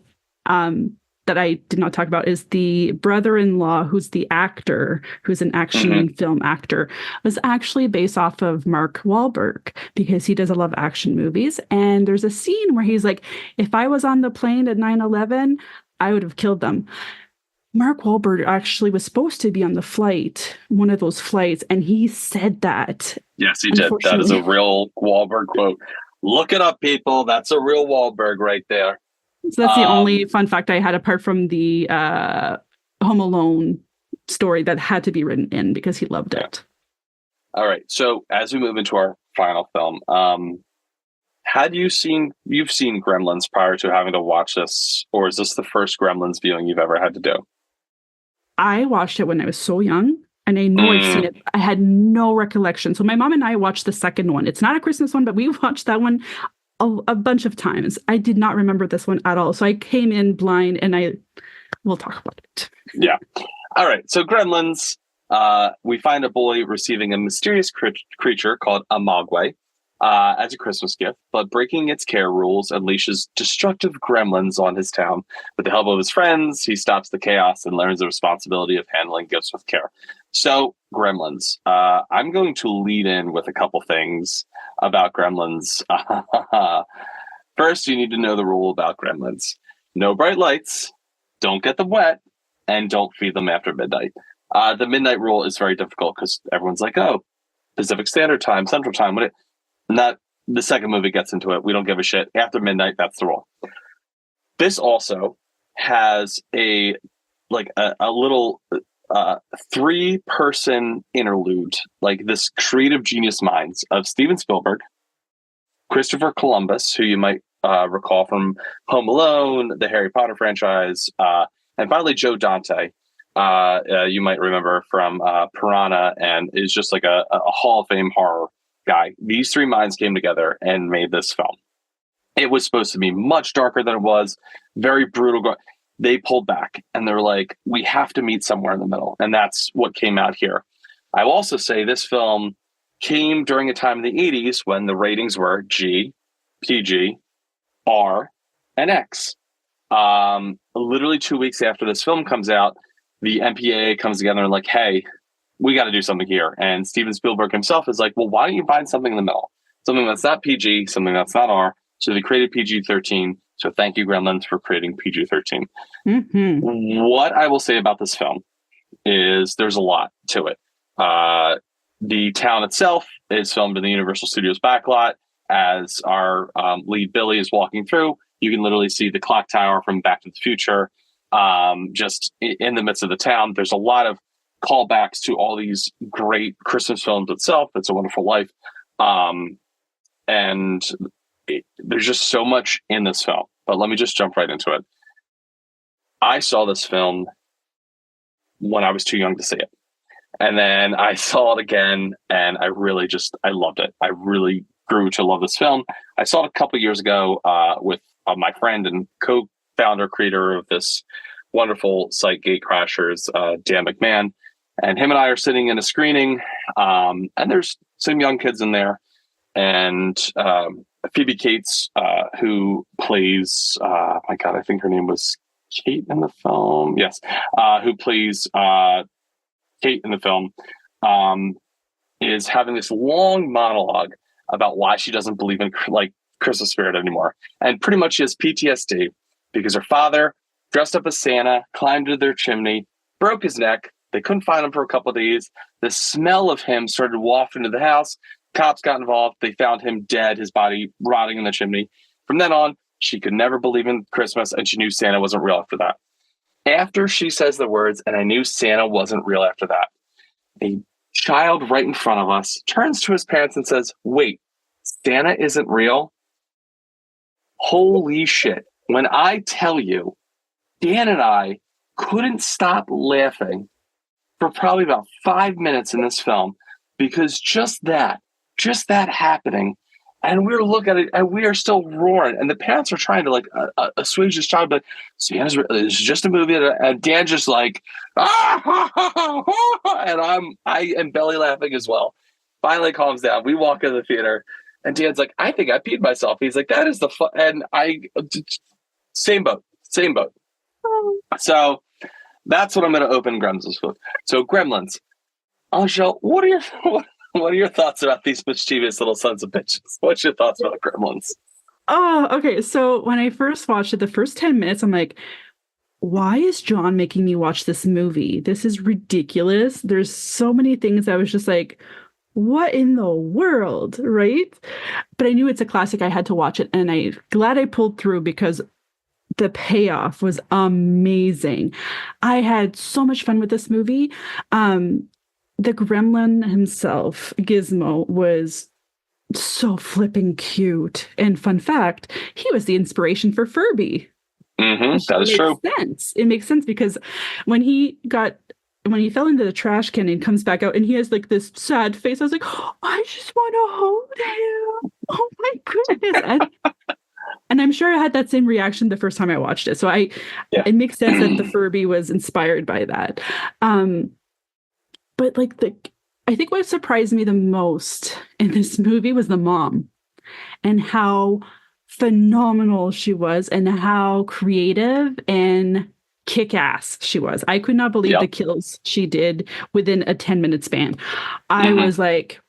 [SPEAKER 2] that I did not talk about is the brother-in-law, who's the actor, who's an action film actor, was actually based off of Mark Wahlberg because he does a lot of action movies. And there's a scene where he's like, "If I was on the plane at 9/11, I would have killed them." Mark Wahlberg actually was supposed to be on the flight, one of those flights, and he said that.
[SPEAKER 1] Yes, he did. That is a real Wahlberg quote. Look it up, people. That's a real Wahlberg right there.
[SPEAKER 2] So that's the only fun fact I had, apart from the Home Alone story that had to be written in because he loved it.
[SPEAKER 1] All right. So as we move into our final film, you've seen Gremlins prior to having to watch this, or is this the first Gremlins viewing you've ever had to do?
[SPEAKER 2] I watched it when I was so young, and I know I've seen it. I had no recollection. So my mom and I watched the second one. It's not a Christmas one, but we watched that one a bunch of times. I did not remember this one at all. So I came in blind, and we'll talk about it.
[SPEAKER 1] Yeah. All right. So Gremlins, we find a boy receiving a mysterious creature called a mogwai as a Christmas gift, but breaking its care rules unleashes destructive gremlins on his town. With the help of his friends, he stops the chaos and learns the responsibility of handling gifts with care. So, Gremlins. I'm going to lead in with a couple things about Gremlins. First, you need to know the rule about Gremlins. No bright lights, don't get them wet, and don't feed them after midnight. The midnight rule is very difficult because everyone's like, oh, Pacific Standard Time, Central Time. Not the second movie gets into it. We don't give a shit. After midnight, that's the rule. This also has a little 3-person interlude, like this creative genius minds of Steven Spielberg, Christopher Columbus, who you might recall from Home Alone, the Harry Potter franchise, and finally Joe Dante. You might remember from Piranha, and is just like a Hall of Fame horror guy. These 3 minds came together and made this film. It was supposed to be much darker than it was, very brutal. They pulled back and they're like, we have to meet somewhere in the middle. And that's what came out here. I will also say this film came during a time in the 80s when the ratings were G, PG, R, and X. Literally 2 weeks after this film comes out, the MPAA comes together and like, hey, we got to do something here. And Steven Spielberg himself is like, well, why don't you find something in the middle? Something that's not PG, something that's not R. So they created PG-13. So thank you, Gremlins, for creating PG-13.
[SPEAKER 2] Mm-hmm.
[SPEAKER 1] What I will say about this film is there's a lot to it. The town itself is filmed in the Universal Studios backlot. As our lead Billy is walking through, you can literally see the clock tower from Back to the Future just in the midst of the town. There's a lot of callbacks to all these great Christmas films itself. It's a Wonderful Life. And there's just so much in this film. But let me just jump right into it. I saw this film when I was too young to see it. And then I saw it again, and I loved it. I really grew to love this film. I saw it a couple years ago with my friend and co-founder, creator of this wonderful site, Gatecrashers, Dan McMahon. And him and I are sitting in a screening, and there's some young kids in there. And Phoebe Cates, who plays, I think her name was Kate in the film. Yes. Who plays Kate in the film, is having this long monologue about why she doesn't believe in like Christmas spirit anymore. And pretty much she has PTSD because her father dressed up as Santa, climbed into their chimney, broke his neck. They couldn't find him for a couple of days. The smell of him started wafting into the house. Cops got involved. They found him dead, his body rotting in the chimney. From then on, she could never believe in Christmas, and she knew Santa wasn't real after that. After she says the words, and I knew Santa wasn't real after that, a child right in front of us turns to his parents and says, wait, Santa isn't real? Holy shit. When I tell you, Dan and I couldn't stop laughing for probably about 5 minutes in this film because just that happening, and we're looking at it and we are still roaring, and the parents are trying to like assuage this child, but it's just a movie, and Dan just like and I am belly laughing as well. Finally calms down. We walk into the theater and Dan's like, I think I peed myself. He's like, that is the fun. And same boat. So that's what I'm going to open Gremlins with. So Gremlins, Angele, what are your thoughts about these mischievous little sons of bitches? What's your thoughts about Gremlins?
[SPEAKER 2] Oh, okay. So when I first watched it, the first 10 minutes, I'm like, why is John making me watch this movie? This is ridiculous. There's so many things I was just like, what in the world, right? But I knew it's a classic. I had to watch it, and I'm glad I pulled through because the payoff was amazing. I had so much fun with this movie. The gremlin himself, Gizmo, was so flipping cute. And fun fact, he was the inspiration for Furby.
[SPEAKER 1] Mm-hmm, that is true.
[SPEAKER 2] It makes sense because when he fell into the trash can and comes back out and he has like this sad face, I was like, oh, I just want to hold him. Oh my goodness. And and I'm sure I had that same reaction the first time I watched it. So
[SPEAKER 1] Yeah.
[SPEAKER 2] it makes sense that the Furby was inspired by that. But like I think what surprised me the most in this movie was the mom and how phenomenal she was and how creative and kick-ass she was. I could not believe the kills she did within a 10-minute span. I was like,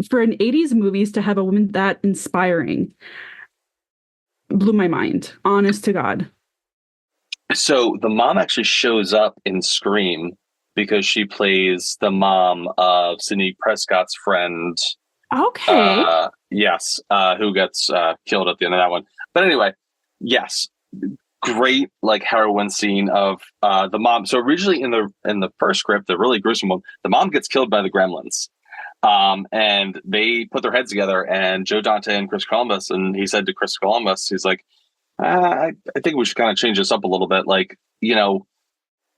[SPEAKER 2] for an 80s movies to have a woman that inspiring blew my mind, honest to God.
[SPEAKER 1] So the mom actually shows up in Scream because she plays the mom of Sidney Prescott's friend.
[SPEAKER 2] Okay.
[SPEAKER 1] Yes, who gets killed at the end of that one. But anyway, yes, great like heroine scene of the mom. So originally in the first script, the really gruesome one, the mom gets killed by the gremlins. And they put their heads together, and Joe Dante and Chris Columbus, and he said to Chris Columbus, he's like, I think we should kind of change this up a little bit. Like,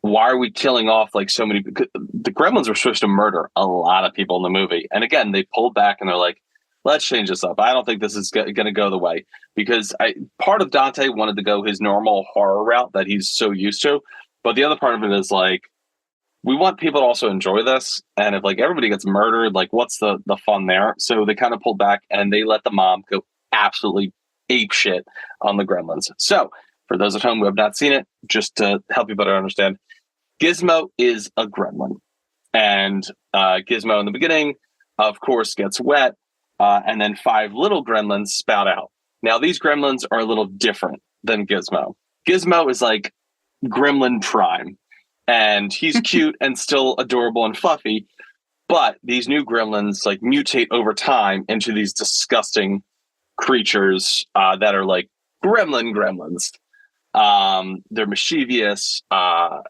[SPEAKER 1] why are we killing off like so many? The gremlins were supposed to murder a lot of people in the movie. And again, they pulled back and they're like, let's change this up. I don't think this is going to go the way, because part of Dante wanted to go his normal horror route that he's so used to. But the other part of it is like, we want people to also enjoy this. And if like everybody gets murdered, like what's the fun there? So they kind of pulled back and they let the mom go absolutely ape shit on the gremlins. So for those at home who have not seen it, just to help you better understand, Gizmo is a gremlin. And Gizmo in the beginning, of course, gets wet. And then 5 little gremlins spout out. Now, these gremlins are a little different than Gizmo. Gizmo is like gremlin prime. And he's cute and still adorable and fluffy. But these new gremlins like mutate over time into these disgusting creatures that are like gremlins. They're mischievous.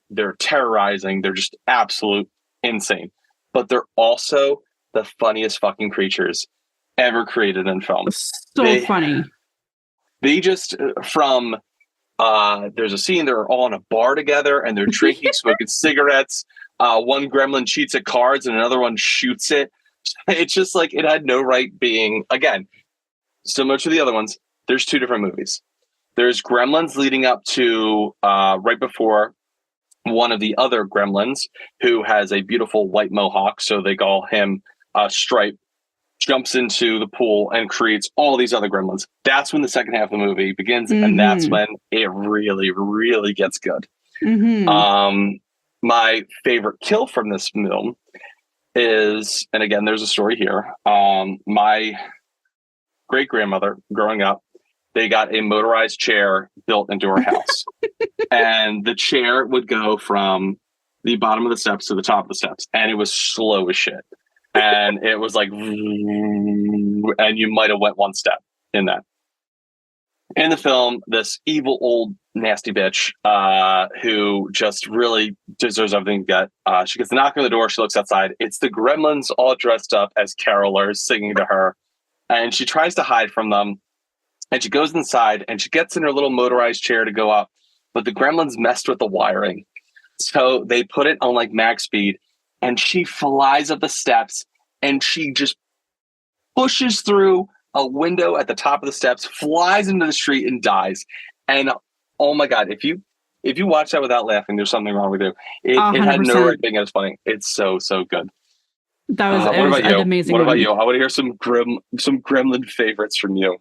[SPEAKER 1] They're terrorizing. They're just absolute insane. But they're also the funniest fucking creatures ever created in film.
[SPEAKER 2] So funny.
[SPEAKER 1] They just from there's a scene they're all in a bar together and they're drinking, smoking cigarettes. One gremlin cheats at cards and another one shoots it. It's just like it had no right being. Again, similar to the other ones, there's 2 different movies. There's Gremlins leading up to right before one of the other gremlins who has a beautiful white mohawk, so they call him Stripe, jumps into the pool and creates all these other gremlins. That's when the second half of the movie begins, and that's when it really, really gets good. My favorite kill from this film is, and again, there's a story here. My great-grandmother, growing up, they got a motorized chair built into her house. And the chair would go from the bottom of the steps to the top of the steps. And it was slow as shit. And it was like, and you might have went one step in that. In the film, this evil old nasty bitch who just really deserves everything to get. She gets a knock on the door. She looks outside. It's the gremlins all dressed up as carolers singing to her. And she tries to hide from them. And she goes inside and she gets in her little motorized chair to go up. But the gremlins messed with the wiring. So they put it on like max speed. And she flies up the steps and she just pushes through a window at the top of the steps, flies into the street and dies. And oh my God, if you watch that without laughing, there's something wrong with you. It had no right being as funny. It's so good.
[SPEAKER 2] That was,
[SPEAKER 1] what about you?
[SPEAKER 2] Amazing.
[SPEAKER 1] What about you? I want to hear some gremlin favorites from you.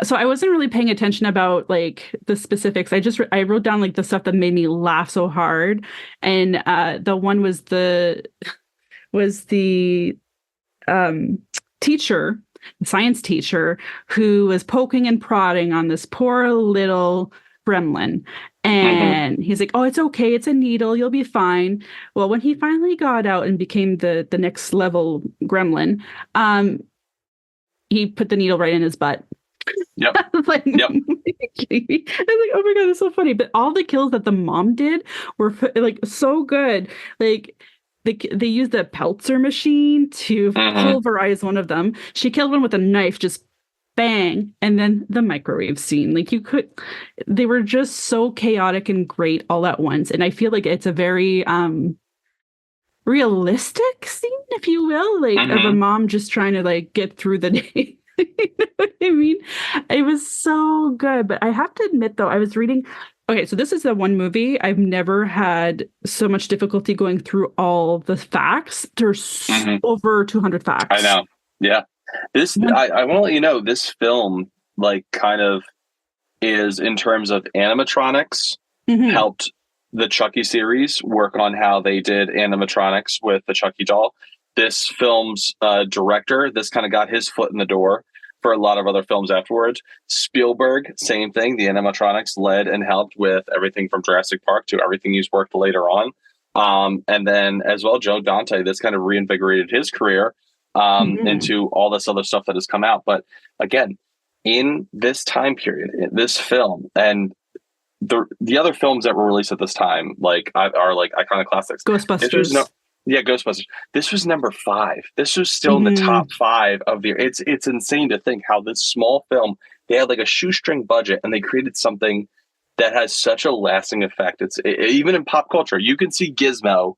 [SPEAKER 2] So I wasn't really paying attention about like the specifics. I wrote down like the stuff that made me laugh so hard, and the one was the teacher, the science teacher, who was poking and prodding on this poor little gremlin. And he's like, oh, it's okay. It's a needle. You'll be fine. Well, when he finally got out and became the next level gremlin, he put the needle right in his butt.
[SPEAKER 1] Yep.
[SPEAKER 2] Like,
[SPEAKER 1] yep.
[SPEAKER 2] I was like, oh my God, it's so funny. But all the kills that the mom did were like so good. Like they used the Peltzer machine to pulverize one of them. She killed one with a knife, just bang. And then the microwave scene. Like they were just so chaotic and great all at once. And I feel like it's a very realistic scene, if you will, like of a mom just trying to like get through the day. You know what I mean? It was so good. But I have to admit, though, I was reading. Okay, so this is the one movie I've never had so much difficulty going through all the facts. There's
[SPEAKER 1] Hmm.
[SPEAKER 2] over 200
[SPEAKER 1] I
[SPEAKER 2] facts.
[SPEAKER 1] know. Yeah.
[SPEAKER 2] One,
[SPEAKER 1] I want to let you know, this film, like, kind of is, in terms of animatronics,
[SPEAKER 2] mhm.
[SPEAKER 1] helped the Chucky series work on how they did animatronics with the Chucky doll. This film's director, this kind of got his foot in the door for a lot of other films afterwards. Spielberg, same thing. The animatronics led and helped with everything from Jurassic Park to everything he's worked later on. And then as well, Joe Dante, this kind of reinvigorated his career
[SPEAKER 2] Mhm.
[SPEAKER 1] into all this other stuff that has come out. But again, in this time period, in this film, and the other films that were released at this time, like, are like iconic classics. This was no,
[SPEAKER 2] Ghostbusters.
[SPEAKER 1] yeah, Ghostbusters. This was number 5. This was still in the top
[SPEAKER 2] Mhm.
[SPEAKER 1] 5 of the. It's insane to think how this small film, they had like a shoestring budget and they created something that has such a lasting effect. Even in pop culture, you can see Gizmo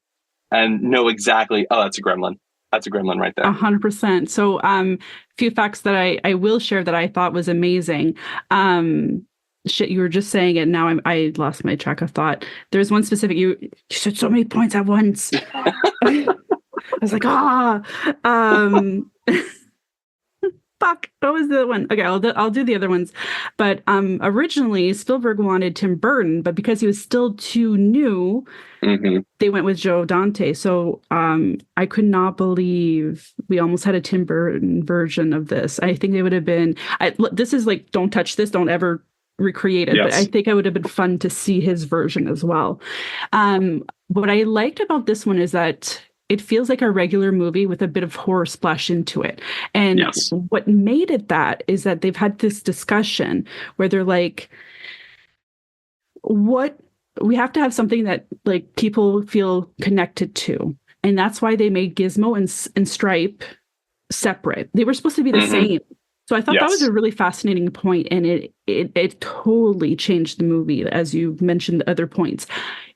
[SPEAKER 1] and know exactly, oh, that's a gremlin. That's a gremlin right there.
[SPEAKER 2] 100%. So, few facts that I will share that I thought was amazing. Shit, you were just saying it. Now I lost my track of thought. There's one specific. You said so many points at once. I was like, ah, um, fuck. What was the one? Okay, I'll do the other ones. But originally Spielberg wanted Tim Burton, but because he was still too new,
[SPEAKER 1] Hmm.
[SPEAKER 2] they went with Joe Dante. So I could not believe we almost had a Tim Burton version of this. I think they would have been. This is like, don't touch this, don't ever recreate it. But I
[SPEAKER 1] Yes.
[SPEAKER 2] think it would have been fun to see his version as well. What I liked about this one is that it feels like a regular movie with a bit of horror splash into it. And
[SPEAKER 1] Yes.
[SPEAKER 2] what made it that is that they've had this discussion where they're like, what we have to have something that like people feel connected to, and that's why they made Gizmo and Stripe separate. They were supposed to be the
[SPEAKER 1] Hmm.
[SPEAKER 2] same. So I thought that was
[SPEAKER 1] Yes.
[SPEAKER 2] a really fascinating point, and it totally changed the movie. As you mentioned, the other points,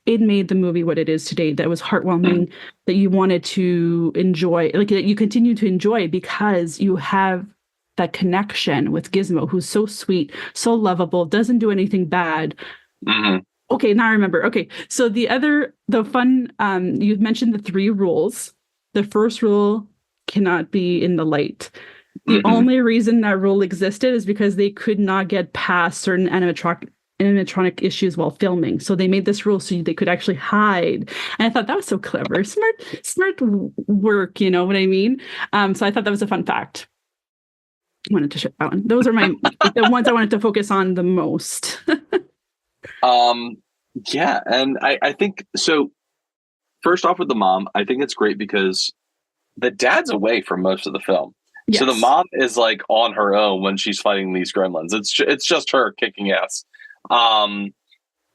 [SPEAKER 2] it made the movie what it is today. That was
[SPEAKER 1] Mhm.
[SPEAKER 2] heartwarming. That you wanted to enjoy, like that you continue to enjoy because you have that connection with Gizmo, who's so sweet, so lovable, doesn't do anything bad.
[SPEAKER 1] Hmm.
[SPEAKER 2] Okay, now I remember. Okay, so the fun, you mentioned the 3 rules. The first rule cannot be in the light. The
[SPEAKER 1] Hmm.
[SPEAKER 2] only reason that rule existed is because they could not get past certain animatronic issues while filming. So they made this rule so they could actually hide. And I thought that was so clever. Smart work, you know what I mean? So I thought that was a fun fact. I wanted to share that one. Those are the ones I wanted to focus on the most.
[SPEAKER 1] Um, yeah, and I think so. First off, with the mom, I think it's great because the dad's away for most of the film, so the
[SPEAKER 2] Yes.
[SPEAKER 1] mom is like on her own when she's fighting these gremlins. It's just her kicking ass. Um,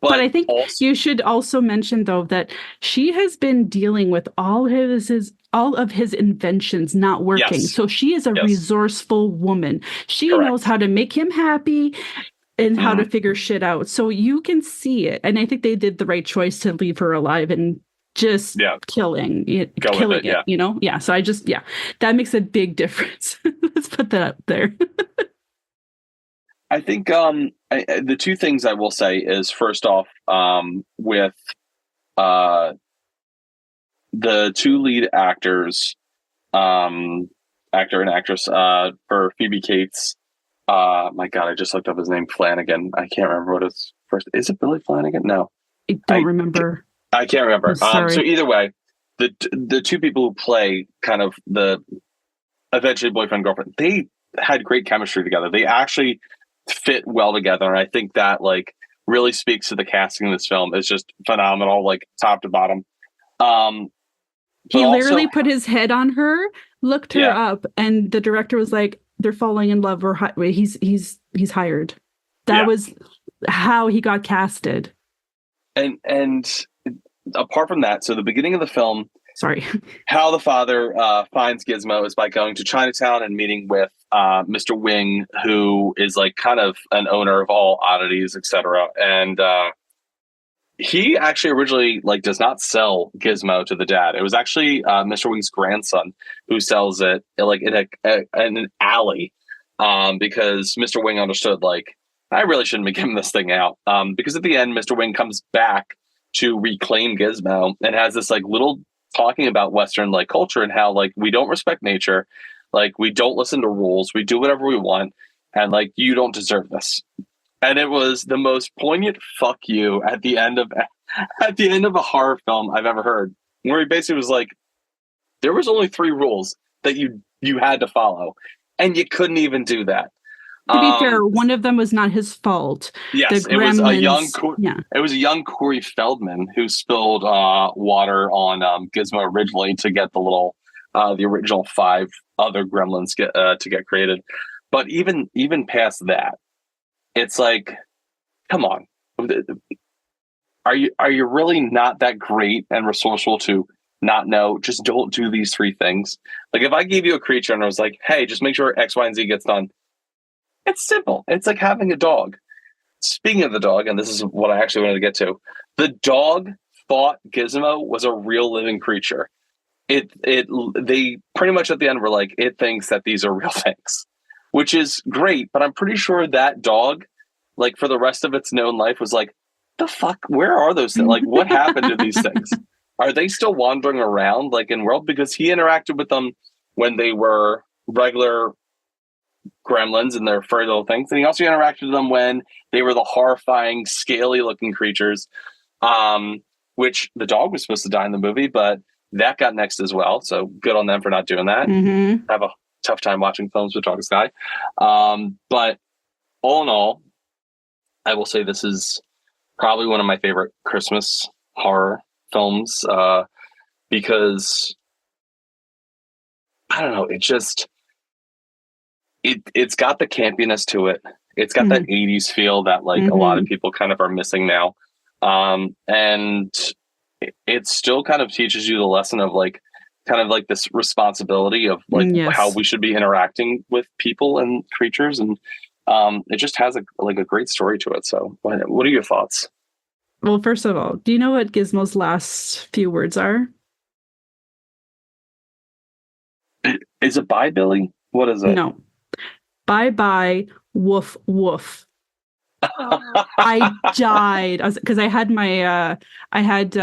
[SPEAKER 2] But
[SPEAKER 1] but
[SPEAKER 2] I think
[SPEAKER 1] also,
[SPEAKER 2] you should also mention, though, that she has been dealing with all of his inventions not working.
[SPEAKER 1] yes,
[SPEAKER 2] So she is a
[SPEAKER 1] yes,
[SPEAKER 2] resourceful woman. She knows
[SPEAKER 1] correct.
[SPEAKER 2] how to make him happy and how to
[SPEAKER 1] Mhm.
[SPEAKER 2] figure shit out. So you can see it. And I think they did the right choice to leave her alive and just
[SPEAKER 1] Yeah, go with
[SPEAKER 2] killing
[SPEAKER 1] it.
[SPEAKER 2] it,
[SPEAKER 1] Yeah,
[SPEAKER 2] you know? Yeah. So yeah, that makes a big difference. Let's put that up there.
[SPEAKER 1] I think the two things I will say is, first off, with uh the two lead actors, um, actor and actress, for Phoebe Cates. My God, I just looked up his name, Flanagan. I can't remember what his first. Is it Billy Flanagan? No,
[SPEAKER 2] I don't
[SPEAKER 1] I
[SPEAKER 2] remember.
[SPEAKER 1] I can't
[SPEAKER 2] I'm
[SPEAKER 1] remember. So
[SPEAKER 2] sorry.
[SPEAKER 1] either way, the two people who play kind of the eventually boyfriend girlfriend, they had great chemistry together. They actually fit well together, and I think that, like, really speaks to the casting in this film. It's just phenomenal, like, top to bottom. Um, but
[SPEAKER 2] He
[SPEAKER 1] also,
[SPEAKER 2] literally put his head on her, looked her
[SPEAKER 1] yeah,
[SPEAKER 2] up, and the director was like, "They're falling in love. Or he's hired." That
[SPEAKER 1] yeah,
[SPEAKER 2] was how he got casted.
[SPEAKER 1] and apart from that, so the beginning of the film,
[SPEAKER 2] Sorry.
[SPEAKER 1] how the father finds Gizmo is by going to Chinatown and meeting with Mr. Wing, who is like kind of an owner of all oddities, etc. And he actually originally, like, does not sell Gizmo to the dad. It was actually Mr. Wing's grandson who sells it, like, in an alley. because Mr. Wing understood, like, I really shouldn't be giving this thing out. Because at the end, Mr. Wing comes back to reclaim Gizmo and has this like little talking about Western like culture and how like we don't respect nature, like we don't listen to rules, we do whatever we want, and like you don't deserve this. And it was the most poignant fuck you at the end of a horror film I've ever heard, where he basically was like, there was only 3 rules that you had to follow, and you couldn't even do that.
[SPEAKER 2] To be fair, one of them was not his fault.
[SPEAKER 1] Yes,
[SPEAKER 2] it was
[SPEAKER 1] a young Corey Feldman who spilled water on Gizmo originally to get the original 5 other gremlins to get created. But even past that, it's like, come on, are you really not that great and resourceful to not know? Just don't do these 3 things. Like if I gave you a creature and I was like, hey, just make sure X, Y, and Z gets done. It's simple. It's like having a dog. Speaking of the dog, and this is what I actually wanted to get to, the dog thought Gizmo was a real living creature. They pretty much at the end were like, it thinks that these are real things, which is great. But I'm pretty sure that dog, like for the rest of its known life, was like, the fuck, where are those things? Like, what happened to these things? Are they still wandering around like in world? Because he interacted with them when they were regular gremlins and their furry little things, and he also interacted with them when they were the horrifying scaly looking creatures, which the dog was supposed to die in the movie, but that got next as well, so good on them for not doing that. I have a tough time watching films with Dog Sky, but all in all, I will say this is probably one of my favorite Christmas horror films, because I don't know, it's got the campiness to it. It's got that 80s feel that like a lot of people kind of are missing now. And it still kind of teaches you the lesson of like, kind of like this responsibility of like how we should be interacting with people and creatures. And it just has a great story to it. So what are your thoughts?
[SPEAKER 2] Well, first of all, do you know what Gizmo's last few words are?
[SPEAKER 1] Is it bye, Billy? What is it?
[SPEAKER 2] No. Bye-bye, woof, woof. I died because I had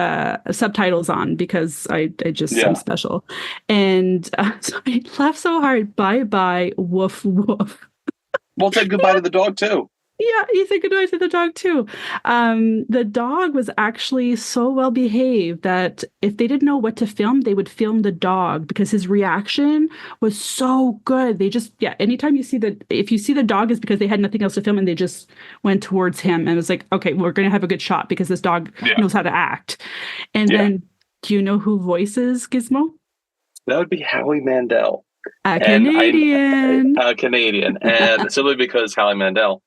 [SPEAKER 2] subtitles on because I just am special, and so I laughed so hard. Bye-bye, woof, woof.
[SPEAKER 1] We'll say goodbye to the dog too.
[SPEAKER 2] Yeah, you said goodbye to the dog too. The dog was actually so well behaved that if they didn't know what to film, they would film the dog because his reaction was so good. They just, anytime if you see the dog is because they had nothing else to film and they just went towards him and it was like, okay, we're going to have a good shot because this dog knows how to act. And then, do you know who voices Gizmo?
[SPEAKER 1] That would be Howie Mandel.
[SPEAKER 2] Canadian.
[SPEAKER 1] Canadian. And simply because Howie Mandel,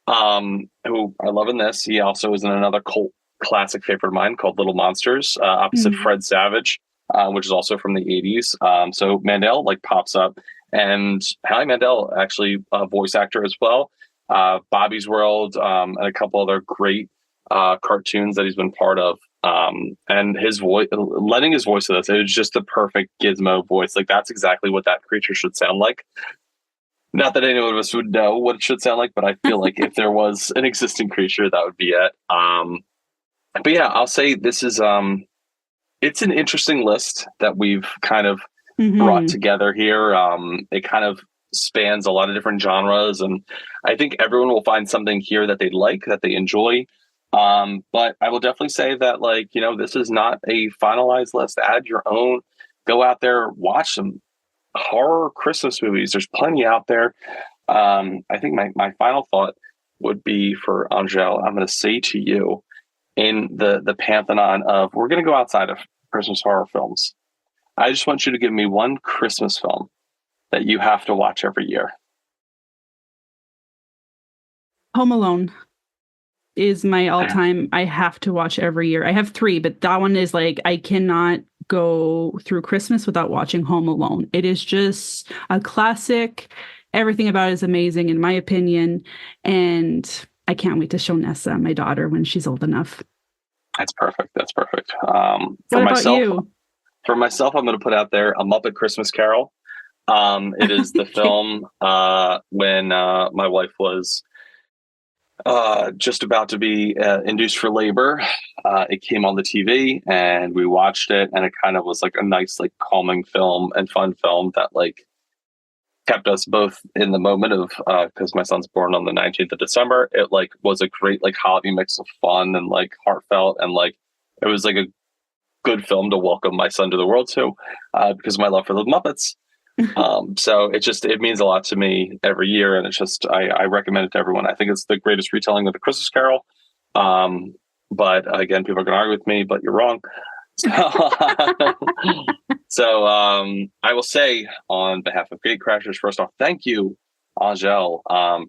[SPEAKER 1] who I love in this, he also is in another cult classic favorite of mine called Little Monsters, opposite Fred Savage, which is also from the 80s. So Mandel like pops up, and Howie Mandel actually a voice actor as well. Bobby's World, and a couple other great cartoons that he's been part of. And his voice, letting his voice to this, it was just the perfect Gizmo voice. Like that's exactly what that creature should sound like. Not that anyone of us would know what it should sound like, but I feel like if there was an existing creature, that would be it. But yeah, I'll say this is it's an interesting list that we've kind of brought together here. It kind of spans a lot of different genres, and I think everyone will find something here that they like, that they enjoy. But I will definitely say that, like, you know, this is not a finalized list. Add your own. Go out there, watch some horror Christmas movies. There's plenty out there. I think my final thought would be for Angele. I'm going to say to you, in the pantheon of, we're going to go outside of Christmas horror films, I just want you to give me one Christmas film that you have to watch every year.
[SPEAKER 2] Home Alone is my all-time. I have to watch every year. I have 3, but that one is like, I cannot go through Christmas without watching Home Alone. It is just a classic. Everything about it is amazing, in my opinion. And I can't wait to show Nessa, my daughter, when she's old enough.
[SPEAKER 1] That's perfect.
[SPEAKER 2] What about you?
[SPEAKER 1] For myself, I'm going to put out there A Muppet Christmas Carol. It is the film when my wife was just about to be induced for labor. It came on the TV and we watched it, and it kind of was like a nice, like calming film and fun film that like kept us both in the moment of because my son's born on the 19th of December. It like was a great like holiday mix of fun and like heartfelt, and like it was like a good film to welcome my son to the world to because of my love for the Muppets. So it means a lot to me every year, and it's just I recommend it to everyone. I think it's the greatest retelling of the Christmas Carol. But again, people are going to argue with me, but you're wrong. So I will say on behalf of Gatecrashers, first off, thank you, Angele,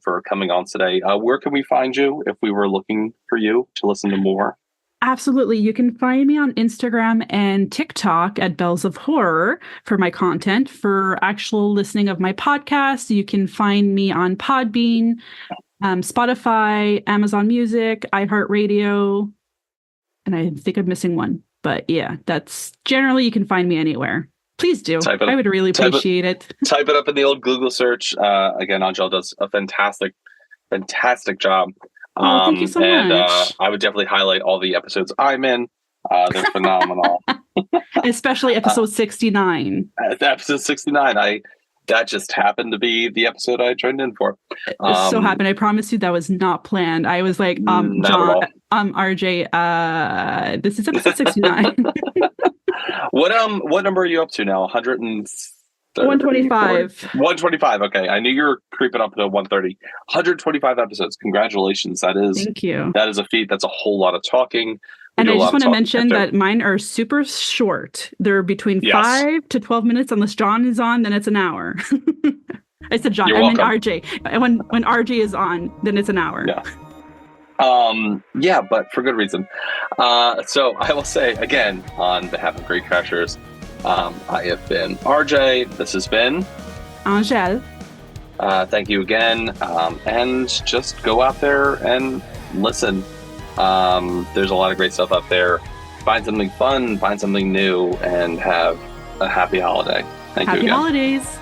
[SPEAKER 1] for coming on today. Where can we find you if we were looking for you to listen to more?
[SPEAKER 2] Absolutely. You can find me on Instagram and TikTok at Bells of Horror for my content. For actual listening of my podcast, you can find me on Podbean, Spotify, Amazon Music, iHeartRadio, and I think I'm missing one. But yeah, that's generally you can find me anywhere. Please do. I would really appreciate it.
[SPEAKER 1] Type it up in the old Google search. Again, Angele does a fantastic job.
[SPEAKER 2] Oh, thank you so much.
[SPEAKER 1] I would definitely highlight all the episodes I'm in. They're phenomenal.
[SPEAKER 2] Especially episode 69.
[SPEAKER 1] Episode 69. That just happened to be the episode I joined in for.
[SPEAKER 2] It so happened. I promise you that was not planned. I was like, John, RJ, this is episode 69.
[SPEAKER 1] What number are you up to now?
[SPEAKER 2] 125.
[SPEAKER 1] 125. Okay. I knew you were creeping up to 130. 125 episodes. Congratulations. Thank you. That is a feat. That's a whole lot of talking.
[SPEAKER 2] And I just want to mention that mine are super short. They're between 5 to 12 minutes. Unless John is on, then it's an hour. I said John. I meant RJ. And when RJ is on, then it's an hour.
[SPEAKER 1] Yeah. Yeah, but for good reason. So I will say again, on behalf of Gatecrashers, I have been RJ. This has been
[SPEAKER 2] Angele.
[SPEAKER 1] Thank you again. And just go out there and listen. There's a lot of great stuff out there. Find something fun, find something new, and have a happy holiday. Thank you again.
[SPEAKER 2] Happy holidays.